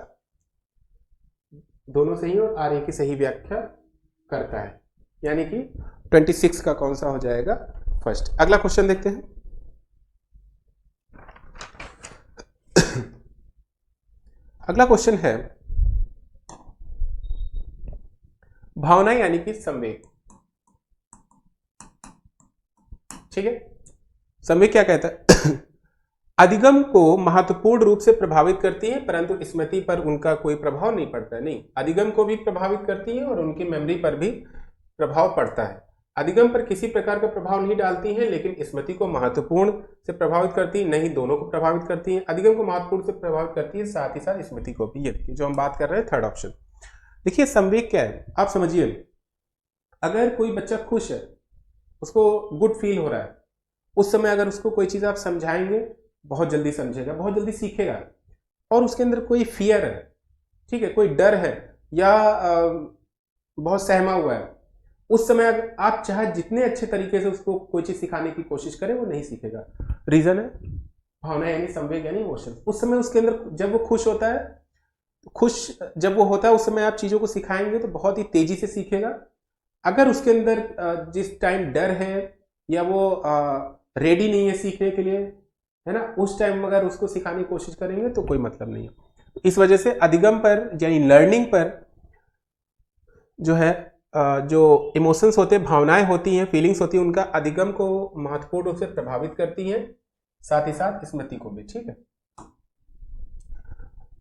A: दोनों सही है और आर ए की सही व्याख्या करता है। यानी कि 26 का कौन सा हो जाएगा? फर्स्ट। अगला क्वेश्चन देखते हैं। अगला क्वेश्चन है भावना यानी कि संवेग। ठीक है, संवेग क्या कहता है? अधिगम को महत्वपूर्ण रूप से प्रभावित करती है, परंतु स्मृति पर उनका कोई प्रभाव नहीं पड़ता है। नहीं, अधिगम को भी प्रभावित करती है और उनकी मेमोरी पर भी प्रभाव पड़ता है। अधिगम पर किसी प्रकार का प्रभाव नहीं डालती है, लेकिन स्मृति को महत्वपूर्ण से प्रभावित करती है, नहीं, दोनों को प्रभावित करती है। अधिगम को महत्वपूर्ण से प्रभावित करती है, साथ ही साथ स्मृति को भी। ये देखिए जो हम बात कर रहे हैं, थर्ड ऑप्शन। देखिए संवेग क्या है, आप समझिए। अगर कोई बच्चा खुश है, उसको गुड फील हो रहा है, उस समय अगर उसको कोई चीज आप समझाएंगे, बहुत जल्दी समझेगा, बहुत जल्दी सीखेगा। और उसके अंदर कोई फियर है, ठीक है, कोई डर है या बहुत सहमा हुआ है, उस समय अगर आप चाहे जितने अच्छे तरीके से उसको कोई चीज सिखाने की कोशिश करें, वो नहीं सीखेगा। रीजन है भावना यानी संवेग यानी इमोशन। उस समय उसके अंदर जब वो खुश होता है, खुश जब वो होता है उस समय आप चीजों को सिखाएंगे तो बहुत ही तेजी से सीखेगा। अगर उसके अंदर जिस टाइम डर है या वो रेडी नहीं है सीखने के लिए, है ना, उस टाइम अगर उसको सिखाने की कोशिश करेंगे तो कोई मतलब नहीं है। इस वजह से अधिगम पर यानी लर्निंग पर जो है जो इमोशंस होते हैं, भावनाएं होती हैं, फीलिंग्स होती हैं, उनका अधिगम को महत्वपूर्ण रूप से प्रभावित करती हैं, साथ ही साथ स्मृति को भी। ठीक है,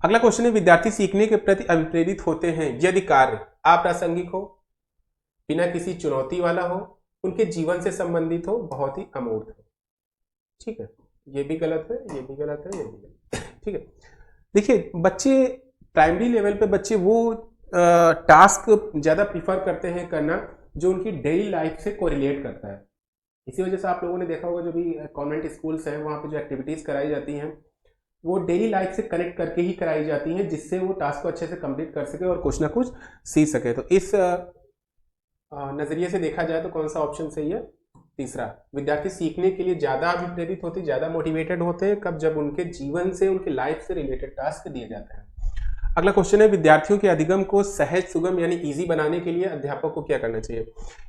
A: अगला क्वेश्चन है, विद्यार्थी सीखने के प्रति अभिप्रेरित होते हैं यदि कार्य अप्रासंगिक हो, बिना किसी चुनौती वाला हो, उनके जीवन से संबंधित हो, बहुत ही अमूर्त हो। ठीक है, ये भी गलत है, ये भी गलत है, ये भी गलत है। ठीक है, देखिए बच्चे प्राइमरी लेवल पे बच्चे वो टास्क ज्यादा प्रीफर करते हैं करना जो उनकी डेली लाइफ से कोरिलेट करता है। इसी वजह से आप लोगों ने देखा होगा जो भी कॉन्वेंट स्कूल्स हैं वहाँ पे जो एक्टिविटीज कराई जाती हैं वो डेली लाइफ से कनेक्ट करके ही कराई जाती हैं, जिससे वो टास्क को अच्छे से कंप्लीट कर सके और कुछ ना कुछ सीख सके। तो इस नजरिए से देखा जाए तो कौन सा ऑप्शन सही है? तीसरा, विद्यार्थी सीखने के लिए ज्यादा अभिप्रेरित होते, ज्यादा मोटिवेटेड होते हैं कब? जब उनके जीवन से, उनके लाइफ से रिलेटेड टास्क दिए जाते हैं। अगला क्वेश्चन है, विद्यार्थियों के अधिगम को सहज सुगम यानी इजी बनाने के लिए अध्यापक को क्या करना चाहिए?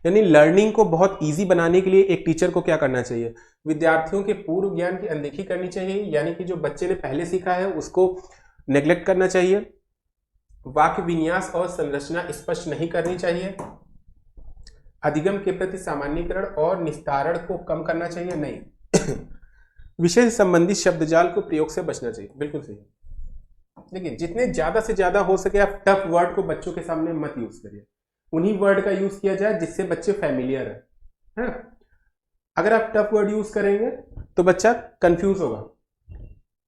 A: यानी लर्निंग को बहुत इजी बनाने के लिए एक टीचर को क्या करना चाहिए? विद्यार्थियों के पूर्व ज्ञान की अनदेखी करनी चाहिए, यानी कि जो बच्चे ने पहले सीखा है उसको नेग्लेक्ट करना चाहिए। वाक्य विन्यास और संरचना स्पष्ट नहीं करनी चाहिए। अधिगम के प्रति सामान्यीकरण और निस्तारण को कम करना चाहिए, नहीं। विषय से संबंधित शब्दजाल को प्रयोग से बचना चाहिए, बिल्कुल सही। देखिए जितने ज्यादा से ज्यादा हो सके आप टफ वर्ड को बच्चों के सामने मत यूज करिए, उन्हीं वर्ड का यूज किया जाए जिससे बच्चे फैमिलियर है। अगर आप टफ वर्ड यूज करेंगे तो बच्चा कंफ्यूज होगा।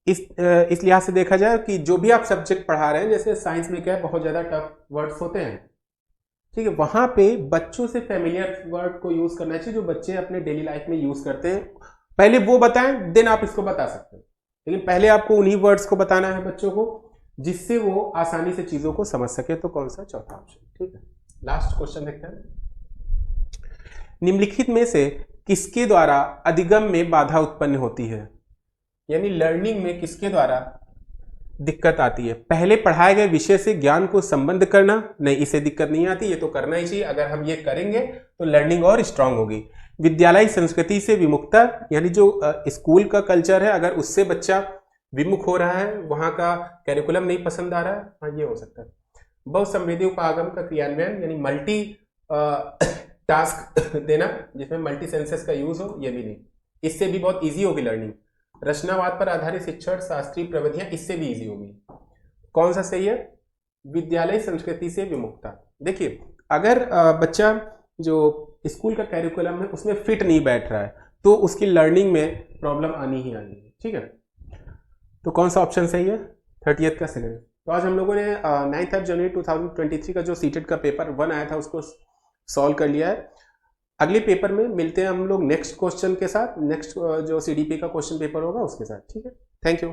A: इस लिहाज से देखा जाए कि जो भी आप सब्जेक्ट पढ़ा रहे हैं, जैसे साइंस में क्या है बहुत ज्यादा टफ वर्ड्स होते हैं, ठीक है, वहां पे बच्चों से फैमिलियर वर्ड को यूज करना चाहिए जो बच्चे अपने डेली लाइफ में यूज करते हैं। पहले वो बताएं, देन आप इसको बता सकते हैं, लेकिन पहले आपको उन्हीं वर्ड्स को बताना है बच्चों को जिससे वो आसानी से चीजों को समझ सके। तो कौन सा? चौथा ऑप्शन। ठीक है, लास्ट क्वेश्चन देखते हैं। निम्नलिखित में से किसके द्वारा अधिगम में बाधा उत्पन्न होती है? यानी लर्निंग में किसके द्वारा दिक्कत आती है? पहले पढ़ाए गए विषय से ज्ञान को संबंध करना, नहीं, इसे दिक्कत नहीं आती, ये तो करना ही चाहिए। अगर हम ये करेंगे तो लर्निंग और स्ट्रांग होगी। विद्यालय संस्कृति से विमुखता, यानी जो स्कूल का कल्चर है अगर उससे बच्चा विमुख हो रहा है, वहां का कैरिकुलम नहीं पसंद आ रहा है, हाँ ये हो सकता है। बहुसंवेदी उपागम का क्रियान्वयन, यानी मल्टी टास्क देना जिसमें मल्टी सेंसेस का यूज हो, ये भी नहीं, इससे भी बहुत ईजी होगी लर्निंग। रचनावाद पर आधारित शिक्षण, शास्त्रीय प्रविधियां, इससे भी इजी होगी। कौन सा सही है? विद्यालय संस्कृति से विमुखता। देखिए अगर बच्चा जो स्कूल का कैरिकुलम है उसमें फिट नहीं बैठ रहा है तो उसकी लर्निंग में प्रॉब्लम आनी ही आनी है। ठीक है, तो कौन सा ऑप्शन सही है? 30th का सेकेंड। तो आज हम लोगों ने 9 जनवरी 2023 का जो सीटेट का पेपर 1 आया था उसको सॉल्व कर लिया है। अगले पेपर में मिलते हैं हम लोग नेक्स्ट क्वेश्चन के साथ, नेक्स्ट जो CDP का क्वेश्चन पेपर होगा उसके साथ। ठीक है, थैंक यू।